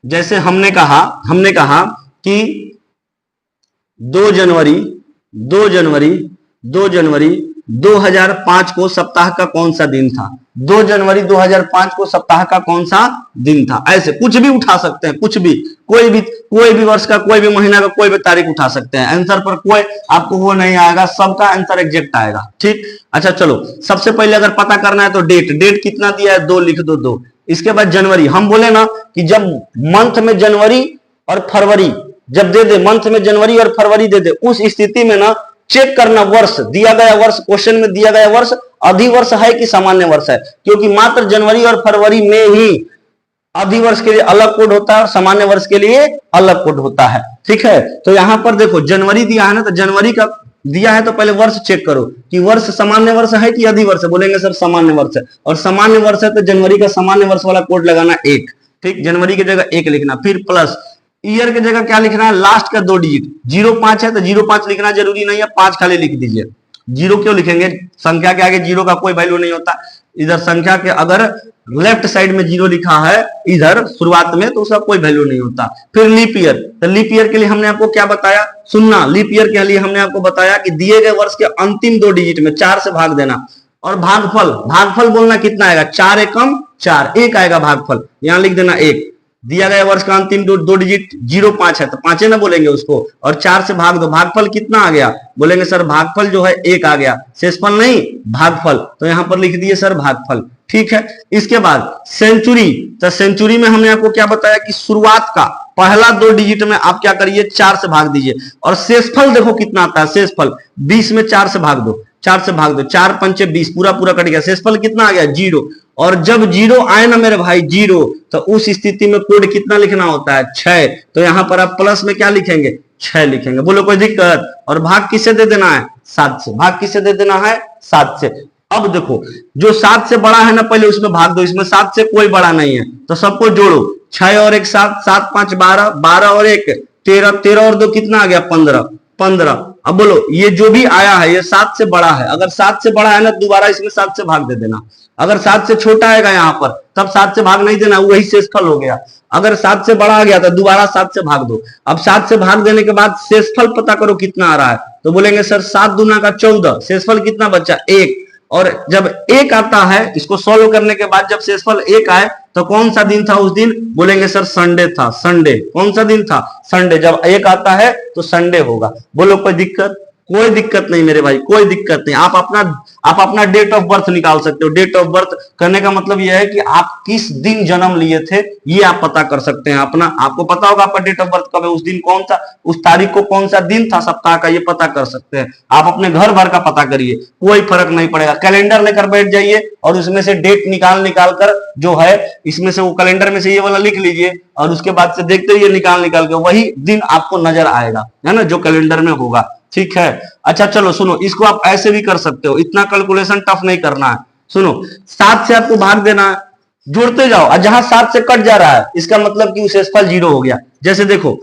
जैसे हमने कहा कि 2 जनवरी 2005 को सप्ताह का कौन सा दिन था। 2 जनवरी 2005 को सप्ताह का कौन सा दिन था। ऐसे कुछ भी उठा सकते हैं, कुछ भी, कोई भी वर्ष का, कोई भी महीना का, कोई भी तारीख उठा सकते हैं। आंसर पर कोई आपको वो नहीं आएगा, सबका आंसर एग्जैक्ट आएगा, ठीक। अच्छा चलो, सबसे पहले अगर पता करना है तो डेट कितना दिया है, 2 लिख दो, 2। इसके बाद जनवरी, हम बोले ना कि जब मंथ में जनवरी और फरवरी जब दे दे, मंथ में जनवरी और फरवरी दे दे, उस स्थिति में ना चेक करना वर्ष, दिया गया वर्ष, क्वेश्चन में दिया गया वर्ष अधिवर्ष है कि सामान्य वर्ष है। क्योंकि मात्र जनवरी और फरवरी में ही अधिवर्ष के लिए अलग कोड होता है और सामान्य वर्ष के लिए अलग कोड होता है, ठीक है। तो यहां पर देखो जनवरी दिया है ना, तो जनवरी का दिया है तो पहले वर्ष चेक करो कि वर्ष सामान्य वर्ष है कि अधिवर्ष है। बोलेंगे सर सामान्य वर्ष है, और सामान्य वर्ष है तो जनवरी का सामान्य वर्ष वाला कोड लगाना 1, ठीक। जनवरी की जगह 1 लिखना, फिर प्लस ईयर की जगह क्या लिखना है, लास्ट का 2 डिजिट। 05 है तो 05 लिखना जरूरी नहीं है, 5 खाली लिख दीजिए। 0 क्यों लिखेंगे, संख्या के आगे 0 का कोई वैल्यू नहीं होता। इधर संख्या के अगर लेफ्ट साइड में 0 लिखा है इधर शुरुआत में, तो उसका कोई वैल्यू नहीं होता। फिर लीप ईयर, तो लीप ईयर के लिए हमने आपको क्या बताया, सुनना। लीप ईयर के लिए हमने आपको बताया कि दिए गए वर्ष के अंतिम 2 डिजिट में 4 से भाग देना। और भागफल बोलना कितना आएगा, 4 एकम 4, 1 आएगा भागफल, यहां लिख देना 1। दिया गया वर्ष का अंतिम 2 डिजिट 05 है तो 5 ना बोलेंगे उसको, और 4 से भाग दो, भागफल कितना आ गया, बोलेंगे सर भागफल जो है 1 आ गया, शेषफल नहीं भागफल, तो यहां पर लिख दिए सर भागफल, ठीक है। इसके बाद सेंचुरी, तो सेंचुरी में हमने आपको क्या बताया कि शुरुआत का पहला 2 डिजिट में आप क्या करिए, 4 से भाग दीजिए। और शेषफल देखो कितना आता है, शेषफल 20 में 4 से भाग दो, 4 पंचे 20, पूरा पूरा कट गया, शेषफल कितना आ गया 0। और जब 0 आए ना मेरे भाई 0, तो उस स्थिति में कोड कितना लिखना होता है, 6। तो यहां पर आप प्लस में क्या लिखेंगे, 6 लिखेंगे। बोलो कोई दिक्कत। और भाग किससे दे देना है, 7 से। भाग किससे दे देना है, 7 से। अब देखो जो 7 से बड़ा है ना, पहले उसमें भाग दो, इसमें 7 से कोई बड़ा नहीं है तो सबको जोड़ो, 6 और 1 7, 7 5 12, 12 और 1 13, 13 और 2 कितना आ गया 15, 15। अब बोलो ये जो भी आया है ये 7 से बड़ा है, अगर 7 से बड़ा है ना दोबारा इसमें 7 से भाग दे देना। अगर 7 से छोटा आएगा यहाँ पर तब 7 से भाग नहीं देना, वही शेषफल हो गया। अगर 7 से बड़ा आ गया तो दोबारा 7 से भाग दो। अब 7 से भाग देने के बाद शेषफल पता करो कितना आ रहा है, तो बोलेंगे सर 7 दूना का 14, शेषफल कितना बचा 1। और जब 1 आता है इसको सॉल्व करने के बाद, जब शेषफल 1 आए तो कौन सा दिन था उस दिन, बोलेंगे सर संडे था, संडे। कौन सा दिन था, संडे। जब 1 आता है तो संडे होगा। बोलो कोई दिक्कत, कोई दिक्कत नहीं मेरे भाई, कोई दिक्कत नहीं। आप अपना डेट ऑफ बर्थ निकाल सकते हो। डेट ऑफ बर्थ करने का मतलब यह है कि आप किस दिन जन्म लिए थे ये आप पता कर सकते हैं। अपना आपको पता होगा आपका डेट ऑफ बर्थ कब है, उस दिन कौन सा, उस तारीख को कौन सा दिन था सप्ताह का, ये पता कर सकते हैं। आप अपने घर भर का पता करिए, कोई फर्क नहीं पड़ेगा। कैलेंडर लेकर बैठ जाइए और उसमें से डेट निकाल निकाल कर जो है, इसमें से वो कैलेंडर में से ये वाला लिख लीजिए और उसके बाद से देखते रहिए निकाल निकाल के, वही दिन आपको नजर आएगा, है ना, जो कैलेंडर में होगा। ठीक है, अच्छा चलो सुनो, इसको आप ऐसे भी कर सकते हो, इतना कैलकुलेशन टफ नहीं करना है। सुनो, 7 से आपको भाग देना है, जोड़ते जाओ और जहां 7 से कट जा रहा है इसका मतलब कि शेषफल 0 हो गया। जैसे देखो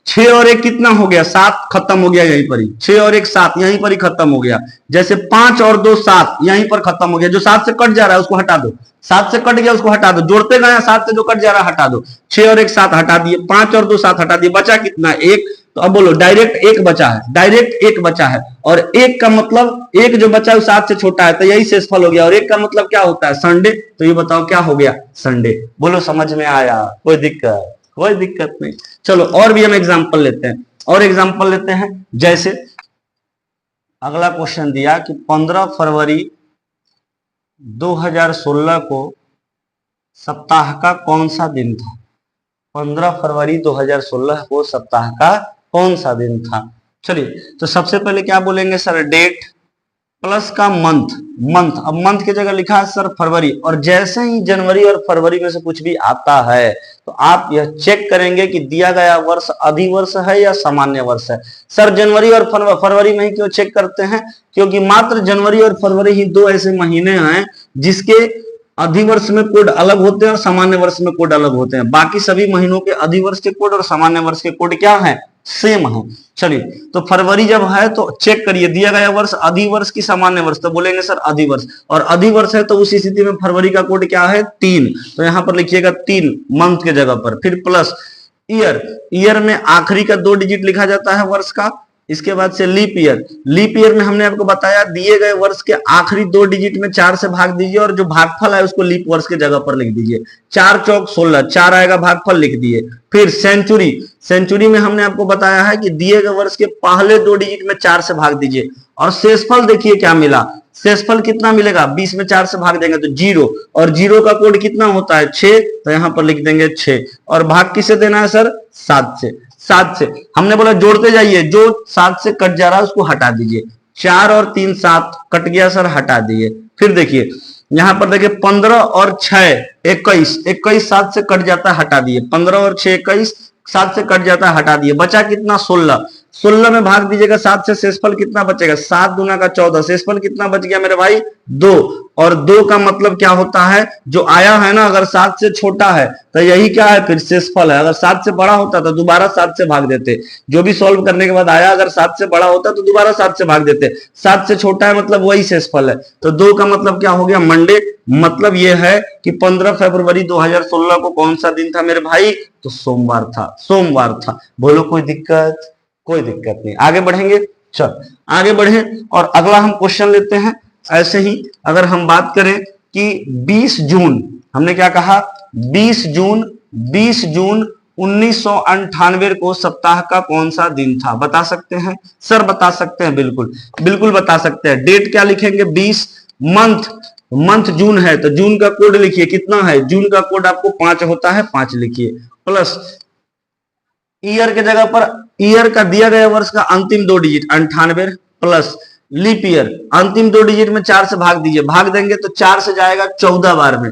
6 और 1 कितना हो गया, 7, खत्म हो गया यहीं पर ही। 6 और 1 7, यहीं पर ही खत्म हो गया। जैसे 5 और 2 7, यहीं पर खत्म हो गया। जो 7 से कट जा रहा है उसको हटा दो, 7 से कट गया उसको हटा दो, जोड़ते गए 7 से जो कट जा रहा है हटा दो। 6 और 1 7 हटा दिए, 5 और 2 7 हटा दिए, बचा कितना, 1। तो अब बोलो डायरेक्ट 1 बचा है, डायरेक्ट 1 बचा है। और 1 का मतलब 1 जो बचा है 7 से छोटा है, तो यही शेषफल हो गया। और 1 का मतलब क्या होता है, संडे। तो ये बताओ क्या हो गया, संडे। बोलो समझ में आया, कोई दिक्कत, कोई दिक्कत नहीं। चलो और भी हम एग्जांपल लेते हैं, और एग्जांपल लेते हैं। जैसे अगला क्वेश्चन दिया कि 15 फरवरी 2016 को सप्ताह का कौन सा दिन था। 15 फरवरी 2016 को सप्ताह का कौन सा दिन था। चलिए, तो सबसे पहले क्या बोलेंगे सर, डेट प्लस का मंथ। मंथ, अब मंथ की जगह लिखा है सर फरवरी, और जैसे ही जनवरी और फरवरी में से कुछ भी आता है तो आप यह चेक करेंगे कि दिया गया वर्ष अधिवर्ष है या सामान्य वर्ष है। सर जनवरी और फरवरी में ही क्यों चेक करते हैं, क्योंकि मात्र जनवरी और फरवरी ही 2 ऐसे महीने हैं जिसके अधिवर्ष में कोड अलग होते हैं और सामान्य वर्ष में कोड अलग होते हैं। बाकी सभी महीनों के अधिवर्ष के कोड और सामान्य वर्ष के कोड क्या है, सेम है। चलिए, तो फरवरी जब है तो चेक करिए दिया गया वर्ष अधिवर्ष की सामान्य वर्ष, तो बोलेंगे सर अधिवर्ष। और अधिवर्ष है तो उस स्थिति में फरवरी का कोड क्या है, 3। तो यहां पर लिखिएगा 3 मंथ के जगह पर। फिर प्लस ईयर, ईयर में आखिरी का 2 डिजिट लिखा जाता है वर्ष का। इसके बाद से लीप ईयर, लीप ईयर में हमने आपको बताया दिए गए वर्ष के आखिरी 2 डिजिट में 4 से भाग दीजिए और जो भागफल है उसको लीप वर्ष के जगह पर लिख दीजिए। 4 चौक 16, 4 आएगा, भागफल लिख दिए। फिर सेंचुरी, सेंचुरी में हमने आपको बताया है कि दिए गए वर्ष के पहले 2 डिजिट में 4 से भाग दीजिए। और शेषफल देखिए क्या मिला, शेषफल कितना मिलेगा, 20 में 4 से भाग देंगे तो 0, और 0 का कोड कितना होता है, 6। तो यहां पर लिख देंगे 6। और भाग किससे देना है सर, 7 से। 7 से हमने बोला जोड़ते जाइए, जो 7 से कट जा रहा है उसको हटा दीजिए। 4 और 3 7, कट गया सर, हटा दिए। फिर देखिए यहां पर देखिए 15 और 6 21, 21 7 से कट जाता है, हटा दिए। 15 और 6 21, 7 से कट जाता है, हटा दिए। बचा कितना, 16। 16 में भाग दीजिएगा 7 से, शेषफल कितना बचेगा, 7 दूना का 14, शेषफल कितना बच गया मेरे भाई, 2। और 2 का मतलब क्या होता है, जो आया है ना अगर 7 से छोटा है तो यही क्या है, फिर शेषफल है। अगर 7 से बड़ा होता तो दोबारा 7 से भाग देते। जो भी सॉल्व करने के बाद आया अगर 7 से बड़ा होता तो दोबारा 7 से भाग देते। 7 से छोटा है मतलब वही शेषफल है। तो 2 का मतलब क्या हो गया, मंडे। मतलब यह है कि 15 फरवरी 2016 को कौन सा दिन था मेरे भाई, तो सोमवार था, सोमवार था। बोलो कोई दिक्कत, कोई दिक्कत नहीं। आगे बढ़ेंगे, चल आगे बढ़े और अगला हम क्वेश्चन लेते हैं। ऐसे ही अगर हम बात करें कि 20 जून, हमने क्या कहा, 20 जून 1998 को सप्ताह का कौन सा दिन था, बता सकते हैं सर, बता सकते हैं, बिल्कुल बिल्कुल बता सकते हैं। डेट क्या लिखेंगे, 20। मंथ जून है तो जून का कोड लिखिए, कितना है, जून का कोड आपको 5 होता है, 5 लिखिए। प्लस ईयर के जगह पर ईयर का दिया गया वर्ष का अंतिम 2 डिजिट 98, प्लस लीप ईयर अंतिम 2 डिजिट में 4 से भाग दीजिए। भाग देंगे तो 4 से जाएगा 14 बार में,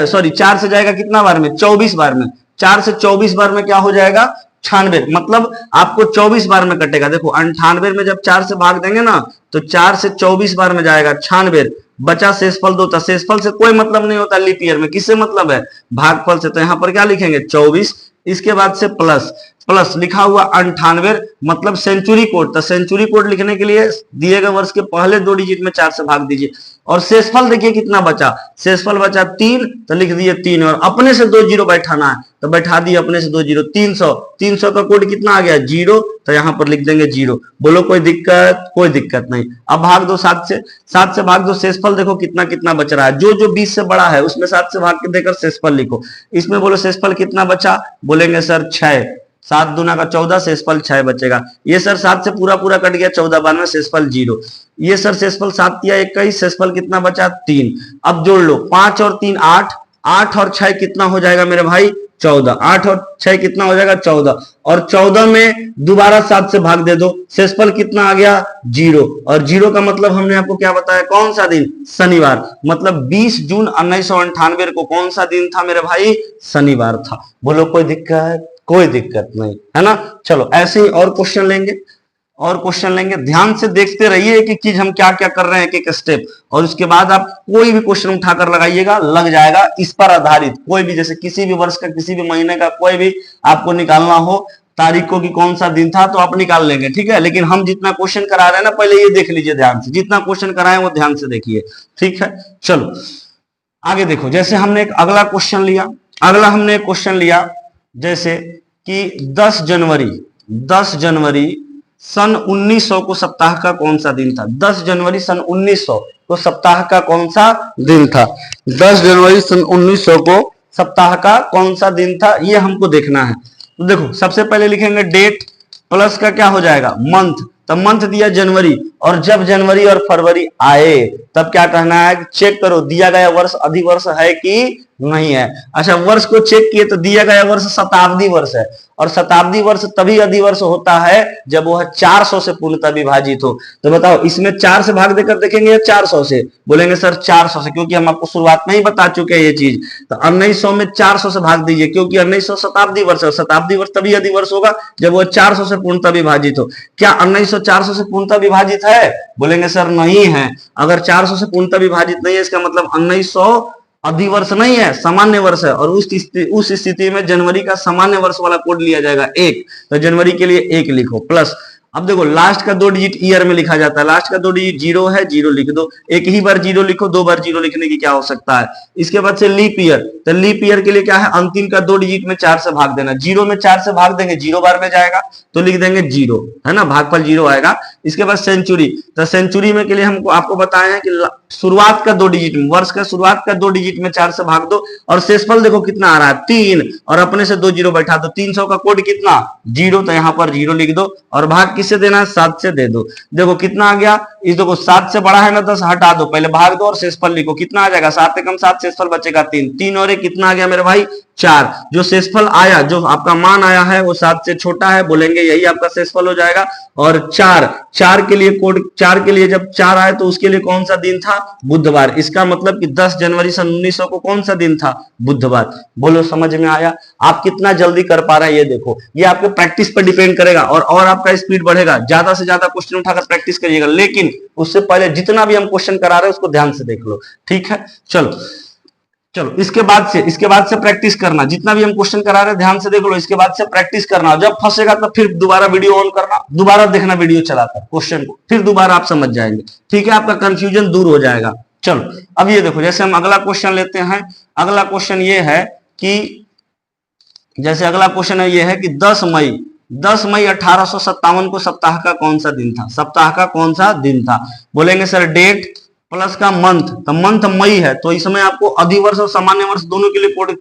सॉरी 4 से जाएगा कितना बार में, 24 बार में। 4 से 24 बार में क्या हो जाएगा, 96। मतलब आपको 24 बार में कटेगा। देखो 98 में जब 4 से भाग देंगे ना तो 4 से 24 बार में जाएगा 96। बचा शेषफल 2 था। शेषफल से कोई मतलब नहीं होता लीप ईयर में, किससे मतलब है, भागफल से। तो यहां पर क्या लिखेंगे, 24। इसके बाद से प्लस, प्लस लिखा हुआ 98 मतलब सेंचुरी कोड। तो सेंचुरी कोड लिखने के लिए दिए गए वर्ष के पहले 2 डिजिट में 4 से भाग दीजिए। और शेषफल देखिए कितना बचा, शेषफल बचा 3, तो लिख दिए 3। और अपने से 2 जीरो बैठाना है तो बैठा दिए अपने से 2 जीरो। 300, 300 का कोड कितना आ गया, 0। तो यहां पर लिख देंगे 0। बोलो कोई दिक्कत, कोई दिक्कत नहीं। अब भाग दो 7 से, 7 से भाग दो। शेषफल देखो कितना कितना बच रहा है, जो जो 20 से बड़ा है उसमें 7 से भाग के देकर शेषफल लिखो। इसमें बोलो शेषफल कितना बचा, बोलेंगे सर 6। 7 दूना का 14, शेषफल 6 बचेगा। ये सर 7 से पूरा पूरा कट गया, 14 बार में शेषफल 0। ये सर शेषफल 7 या 21, शेषफल कितना बचा 3। अब जोड़ लो 5 और 3 8, 8 और 6 कितना हो जाएगा मेरे भाई 14। 8 और 6 कितना हो जाएगा 14, और 14 में दोबारा 7 से भाग दे दो, शेषफल कितना आ गया 0। और 0 का मतलब हमने आपको क्या बताया, कौन सा दिन, शनिवार। मतलब 20 जून 1998 को कौन सा दिन था मेरे भाई, शनिवार था। बोलो कोई दिक्कत, कोई दिक्कत नहीं है ना। चलो ऐसे ही और क्वेश्चन लेंगे, और क्वेश्चन लेंगे। ध्यान से देखते रहिए कि चीज हम क्या क्या कर रहे हैं, एक एक स्टेप, और उसके बाद आप कोई भी क्वेश्चन उठाकर लगाइएगा, लग जाएगा। इस पर आधारित कोई भी, जैसे किसी भी वर्ष का, किसी भी महीने का कोई भी आपको निकालना हो, तारीखों की कौन सा दिन था, तो आप निकाल लेंगे, ठीक है। लेकिन हम जितना क्वेश्चन करा रहे हैं ना, पहले ये देख लीजिए ध्यान से, जितना क्वेश्चन कराए वो ध्यान से देखिए, ठीक है। चलो आगे देखो, जैसे हमने एक अगला क्वेश्चन लिया, अगला हमने एक क्वेश्चन लिया जैसे कि 10 जनवरी सन 1900 को सप्ताह का कौन सा दिन था। 10 जनवरी सन 1900 को सप्ताह का कौन सा दिन था। 10 जनवरी सन 1900 को सप्ताह का कौन सा दिन था, ये हमको देखना है। तो देखो सबसे पहले लिखेंगे डेट, प्लस का क्या हो जाएगा मंथ, तब मंथ दिया जनवरी, और जब जनवरी और फरवरी आए तब क्या कहना है, चेक करो दिया गया वर्ष अधिवर्ष है कि नहीं है। अच्छा वर्ष को चेक किए तो दिया गया वर्ष शताब्दी वर्ष है, और शताब्दी वर्ष तभी अधिवर्ष होता है जब वह 400 से पूर्णतः विभाजित हो। तो बताओ इसमें 4 से भाग देकर देखेंगे या 400 से, बोलेंगे सर 400 से, क्योंकि हम आपको शुरुआत में ही बता चुके हैं ये चीज। तो 1900 में 400 से भाग दीजिए, क्योंकि 1900 शताब्दी वर्ष है, शताब्दी वर्ष तभी अधिवर्ष होगा जब वह 400 से पूर्णतः विभाजित हो। क्या 1900 400 से पूर्णतः विभाजित है, बोलेंगे सर नहीं है। अगर 400 से पूर्णतः विभाजित नहीं है, इसका मतलब 1900 अधिवर्ष नहीं है, सामान्य वर्ष है, और उस स्थिति में जनवरी का सामान्य वर्ष वाला कोड लिया जाएगा 1। तो जनवरी के लिए 1 लिखो, प्लस अब देखो लास्ट का 2 डिजिट ईयर में लिखा जाता है, लास्ट का 2 डिजिट 0 है, 0 लिख दो। एक ही बार 0 लिखो, 2 बार 0 लिखने की क्या हो सकता है। इसके बाद से लीप ईयर, तो लीप ईयर के लिए क्या है, अंतिम का 2 डिजिट में 4 से भाग देना। 0 में 4 से भाग देंगे 0 बार में जाएगा, तो लिख देंगे 0, है ना, भागफल 0 आएगा। इसके बाद सेंचुरी, तो सेंचुरी में के लिए हमको आपको बताया है कि शुरुआत का 2 डिजिट में, वर्ष का शुरुआत का 2 डिजिट में 4 से भाग दो, और शेषफल देखो कितना आ रहा है 3, और अपने से 2 0 बैठा दो। 300 का कोड कितना 0, तो यहाँ पर 0 लिख दो, और भाग किससे देना है 7 से दे दो। देखो कितना आ गया, इस देखो 7 से बड़ा है ना 10, हटा दो, पहले भाग दो और शेषफल लिखो, कितना आ जाएगा 7 से कम 7, शेषफल बचेगा 3, 3 और 1 कितना आ गया मेरे भाई 4। जो शेषफल आया, जो आपका मान आया है वो 7 से छोटा है, बोलेंगे यही आपका शेषफल हो जाएगा। और 4 के लिए कोड, 4 के लिए जब 4 आए तो उसके लिए कौन सा दिन था, बुधवार। इसका मतलब कि 10 जनवरी सन 1900 को कौन सा दिन था, बुधवार। बोलो समझ में आया। आप कितना जल्दी कर पा रहे हैं ये देखो, ये आपके प्रैक्टिस पर डिपेंड करेगा, और आपका स्पीड बढ़ेगा। ज्यादा से ज्यादा क्वेश्चन उठाकर प्रैक्टिस करिएगा, लेकिन उससे पहले जितना भी हम क्वेश्चन करा रहे हैं उसको ध्यान से देख लो, ठीक है। चलो इसके बाद से प्रैक्टिस करना, जितना भी हम क्वेश्चन करा रहे हैं ध्यान से देख लो, इसके बाद से प्रैक्टिस करना। जब फंसेगा तो फिर दोबारा वीडियो ऑन करना, दोबारा देखना वीडियो चलाकर क्वेश्चन को, फिर दोबारा आप समझ जाएंगे, ठीक है, आपका कंफ्यूजन दूर हो जाएगा। चलो अब ये देखो, जैसे हम अगला क्वेश्चन लेते हैं। अगला क्वेश्चन ये है कि, जैसे अगला क्वेश्चन है ये है कि 10 मई 1857 को सप्ताह का कौन सा दिन था, सप्ताह का कौन सा दिन था। बोलेंगे सर डेट प्लस का मंथ, तो मंथ मई है, तो इसमें आपको अधिवर्ष और सामान्य वर्ष दोनों के लिए कोड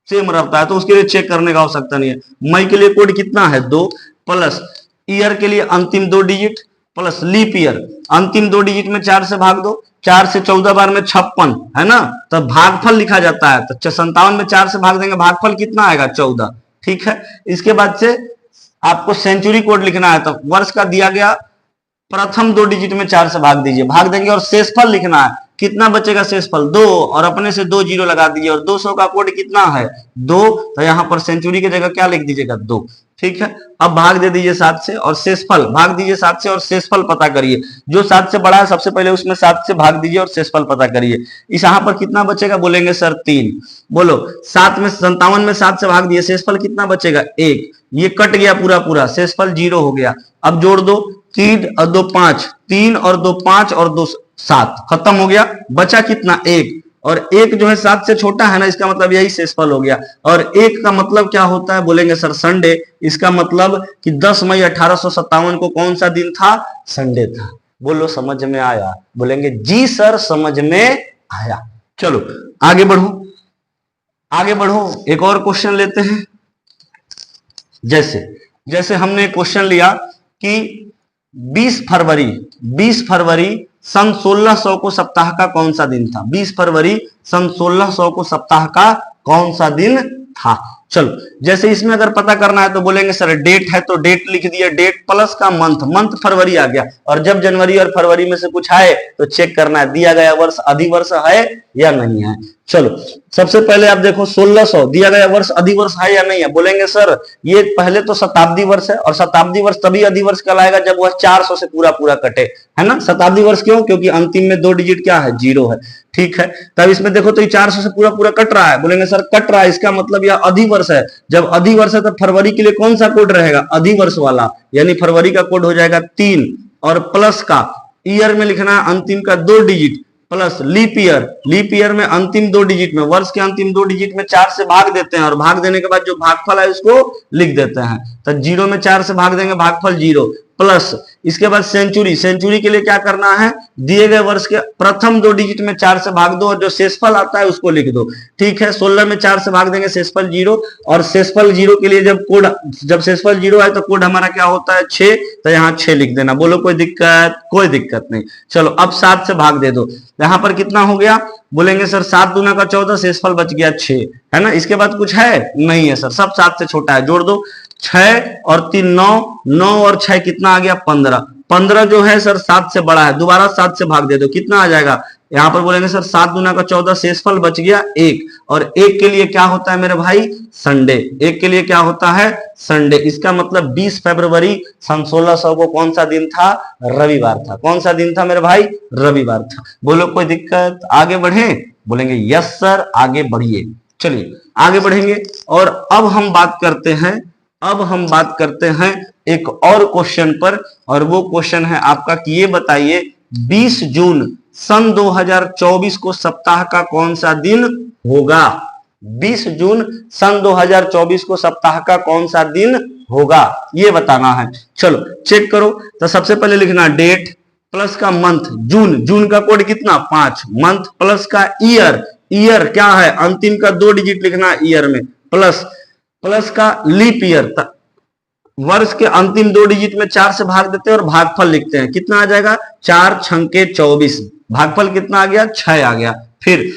सेम रहता है, तो उसके लिए चेक करने का आवश्यकता नहीं है। मई के लिए कोड कितना है 2, प्लस ईयर के लिए अंतिम 2 डिजिट, प्लस लीप ईयर अंतिम 2 डिजिट में 4 से भाग दो, 4 से 14 बार में 56 है ना, तो भागफल लिखा जाता है। तो 57 में 4 से भाग देंगे, भागफल कितना आएगा 14, ठीक है। इसके बाद से आपको सेंचुरी कोड लिखना है, तो वर्ष का दिया गया प्रथम 2 डिजिट में 4 से भाग दीजिए, भाग देंगे, और शेषफल लिखना है, कितना बचेगा शेषफल 2, और अपने से 2 0 लगा दीजिए, और 200 का कोड कितना है 2, तो यहाँ पर सेंचुरी की जगह क्या लिख दीजिएगा 2, ठीक है। अब भाग दे दीजिए 7 से, और शेषफल भाग दीजिए 7 से, और शेषफल पता करिए। जो 7 से बड़ा है सबसे पहले उसमें 7 से भाग दीजिए और शेषफल पता करिए। इस यहाँ पर कितना बचेगा, बोलेंगे सर 3। बोलो 7 में 57 में 7 से भाग दिए, शेषफल कितना बचेगा 1, ये कट गया पूरा पूरा, शेषफल 0 हो गया। अब जोड़ दो, 3 और 2 5, 3 और 2 5 और 2 7, खत्म हो गया। बचा कितना 1, और 1 जो है 7 से छोटा है ना, इसका मतलब यही शेषफल हो गया। और 1 का मतलब क्या होता है, बोलेंगे सर संडे। इसका मतलब कि 10 मई 1857 को कौन सा दिन था, संडे था। बोलो समझ में आया, बोलेंगे जी सर समझ में आया। चलो आगे बढ़ो, एक और क्वेश्चन लेते हैं। जैसे जैसे हमने क्वेश्चन लिया कि 20 फरवरी सन 1600 को सप्ताह का कौन सा दिन था। 20 फरवरी सन 1600 को सप्ताह का कौन सा दिन था। चलो जैसे इसमें अगर पता करना है तो बोलेंगे सर डेट है तो डेट लिख दिया, डेट प्लस का मंथ फरवरी आ गया। और जब जनवरी और फरवरी में से कुछ आए तो चेक करना है दिया गया वर्ष अधिवर्ष है या नहीं है। चलो सबसे पहले आप देखो 1600 दिया गया वर्ष अधिवर्ष है या नहीं है। बोलेंगे सर ये पहले तो शताब्दी वर्ष है और शताब्दी वर्ष तभी अधिवर्ष कहलाएगा जब वह 400 से पूरा पूरा कटे, है ना। शताब्दी वर्ष क्यों? क्योंकि अंतिम में 2 डिजिट क्या है, 0 है। ठीक है, तब इसमें देखो तो ये 400 से पूरा पूरा कट रहा है। बोलेंगे सर कट रहा है इसका मतलब यह अधिवर्ष है। जब अधिवर्ष है तो फरवरी के लिए कौन सा कोड रहेगा, अधिवर्ष वाला, यानी फरवरी का कोड हो जाएगा 3 और प्लस का ईयर में लिखना है अंतिम का 2 डिजिट प्लस लीप ईयर में अंतिम 2 डिजिट में, वर्ष के अंतिम 2 डिजिट में 4 से भाग देते हैं और भाग देने के बाद जो भागफल है उसको लिख देते हैं। तो 0 में 4 से भाग देंगे भागफल 0 प्लस इसके बाद सेंचुरी के लिए क्या करना है, दिए गए वर्ष के प्रथम 2 डिजिट में 4 से भाग दो और जो शेषफल आता है उसको लिख दो। ठीक है, 16 में 4 से भाग देंगे शेषफल 0 और शेषफल 0 के लिए जब शेषफल 0 है तो कोड हमारा क्या होता है 6, तो यहाँ 6 लिख देना। बोलो कोई दिक्कत? कोई दिक्कत नहीं। चलो अब 7 से भाग दे दो, यहाँ पर कितना हो गया? बोलेंगे सर 7 दूना का 14, शेषफल बच गया 6, है ना। इसके बाद कुछ है नहीं है सर, सब 7 से छोटा है। जोड़ दो 6 और 3 9 और 6 कितना आ गया 15 जो है सर 7 से बड़ा है, दोबारा 7 से भाग दे दो, कितना आ जाएगा? यहाँ पर बोलेंगे सर 7 दूना का 14, शेषफल बच गया 1 और 1 के लिए क्या होता है मेरे भाई, संडे। 1 के लिए क्या होता है, संडे। इसका मतलब 20 फरवरी सन 1600 को कौन सा दिन था, रविवार था। कौन सा दिन था मेरे भाई, रविवार था। बोलो कोई दिक्कत? आगे बढ़े? बोलेंगे यस सर आगे बढ़िए। चलिए आगे बढ़ेंगे और अब हम बात करते हैं एक और क्वेश्चन पर, और वो क्वेश्चन है आपका कि ये बताइए 20 जून सन 2024 को सप्ताह का कौन सा दिन होगा। 20 जून सन 2024 को सप्ताह का कौन सा दिन होगा, ये बताना है। चलो चेक करो, तो सबसे पहले लिखना डेट प्लस का मंथ, जून का कोड कितना 5, मंथ प्लस का ईयर क्या है, अंतिम का 2 डिजिट लिखना ईयर में, प्लस का लीप ईयर, वर्ष के अंतिम 2 डिजिट में 4 से भाग देते हैं और भागफल लिखते हैं। कितना आ जाएगा 4 छंके 24, भागफल कितना आ गया 6 आ गया। फिर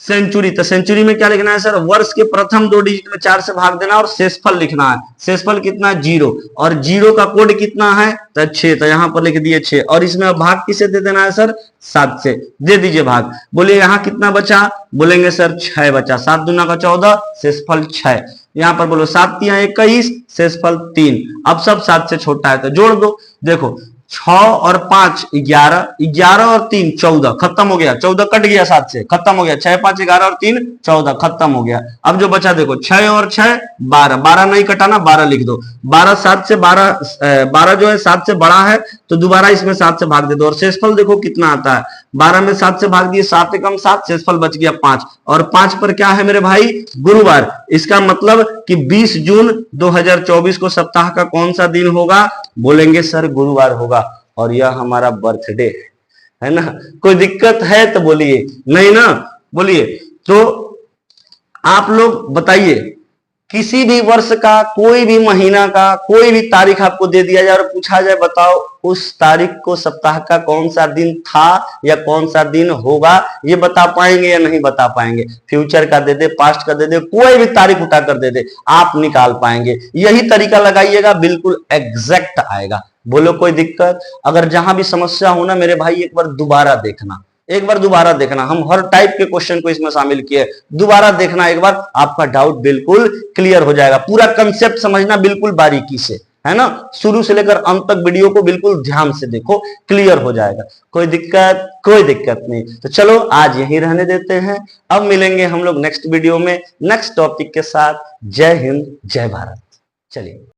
सेंचुरी, तो सेंचुरी में क्या लिखना है सर, वर्ष के प्रथम 2 डिजिट में 4 से भाग देना और शेषफल लिखना है। शेषफल कितना 0 और 0 का कोड कितना है तो 6, तो यहां पर लिख दिए 6 और इसमें भाग किसे दे देना है सर, 7 से दे दीजिए भाग। बोलिए यहाँ कितना बचा, बोलेंगे सर 6 बचा, 7 दूना का 14, शेषफल 6। यहाँ पर बोलो 7 तिया 21, शेषफल 3। अब सब 7 से छोटा है तो जोड़ दो। देखो 6 और 5 11, 11 और 3 14, खत्म हो गया। 14 कट गया 7 से, खत्म हो गया। 6 5 11 और 3 14, खत्म हो गया। अब जो बचा देखो 6 और 6 12, 12 नहीं कटाना, 12 लिख दो। 12 7 से 12 जो है 7 से बड़ा है तो दोबारा इसमें 7 से भाग दे दो और शेषफल देखो कितना आता है। 12 में 7 से भाग दिए, 7 एकम 7, शेषफल बच गया 5 और 5 पर क्या है मेरे भाई, गुरुवार। इसका मतलब कि 20 जून 2024 को सप्ताह का कौन सा दिन होगा, बोलेंगे सर गुरुवार होगा और यह हमारा बर्थडे है ना। कोई दिक्कत है तो बोलिए, नहीं ना बोलिए। तो आप लोग बताइए किसी भी वर्ष का कोई भी महीना का कोई भी तारीख आपको दे दिया जाए और पूछा जाए बताओ उस तारीख को सप्ताह का कौन सा दिन था या कौन सा दिन होगा, ये बता पाएंगे या नहीं बता पाएंगे। फ्यूचर का दे दे, पास्ट का दे दे, कोई भी तारीख उठा कर दे दे, आप निकाल पाएंगे। यही तरीका लगाइएगा, बिल्कुल एग्जैक्ट आएगा। बोलो कोई दिक्कत? अगर जहां भी समस्या हो ना मेरे भाई एक बार दोबारा देखना, हम हर टाइप के क्वेश्चन को इसमें शामिल किए, दोबारा देखना एक बार, आपका डाउट बिल्कुल क्लियर हो जाएगा। पूरा कंसेप्ट समझना बिल्कुल बारीकी से, है ना, शुरू से लेकर अंत तक वीडियो को बिल्कुल ध्यान से देखो, क्लियर हो जाएगा। कोई दिक्कत नहीं। तो चलो आज यहीं रहने देते हैं, अब मिलेंगे हम लोग नेक्स्ट वीडियो में नेक्स्ट टॉपिक के साथ। जय हिंद जय भारत। चलिए।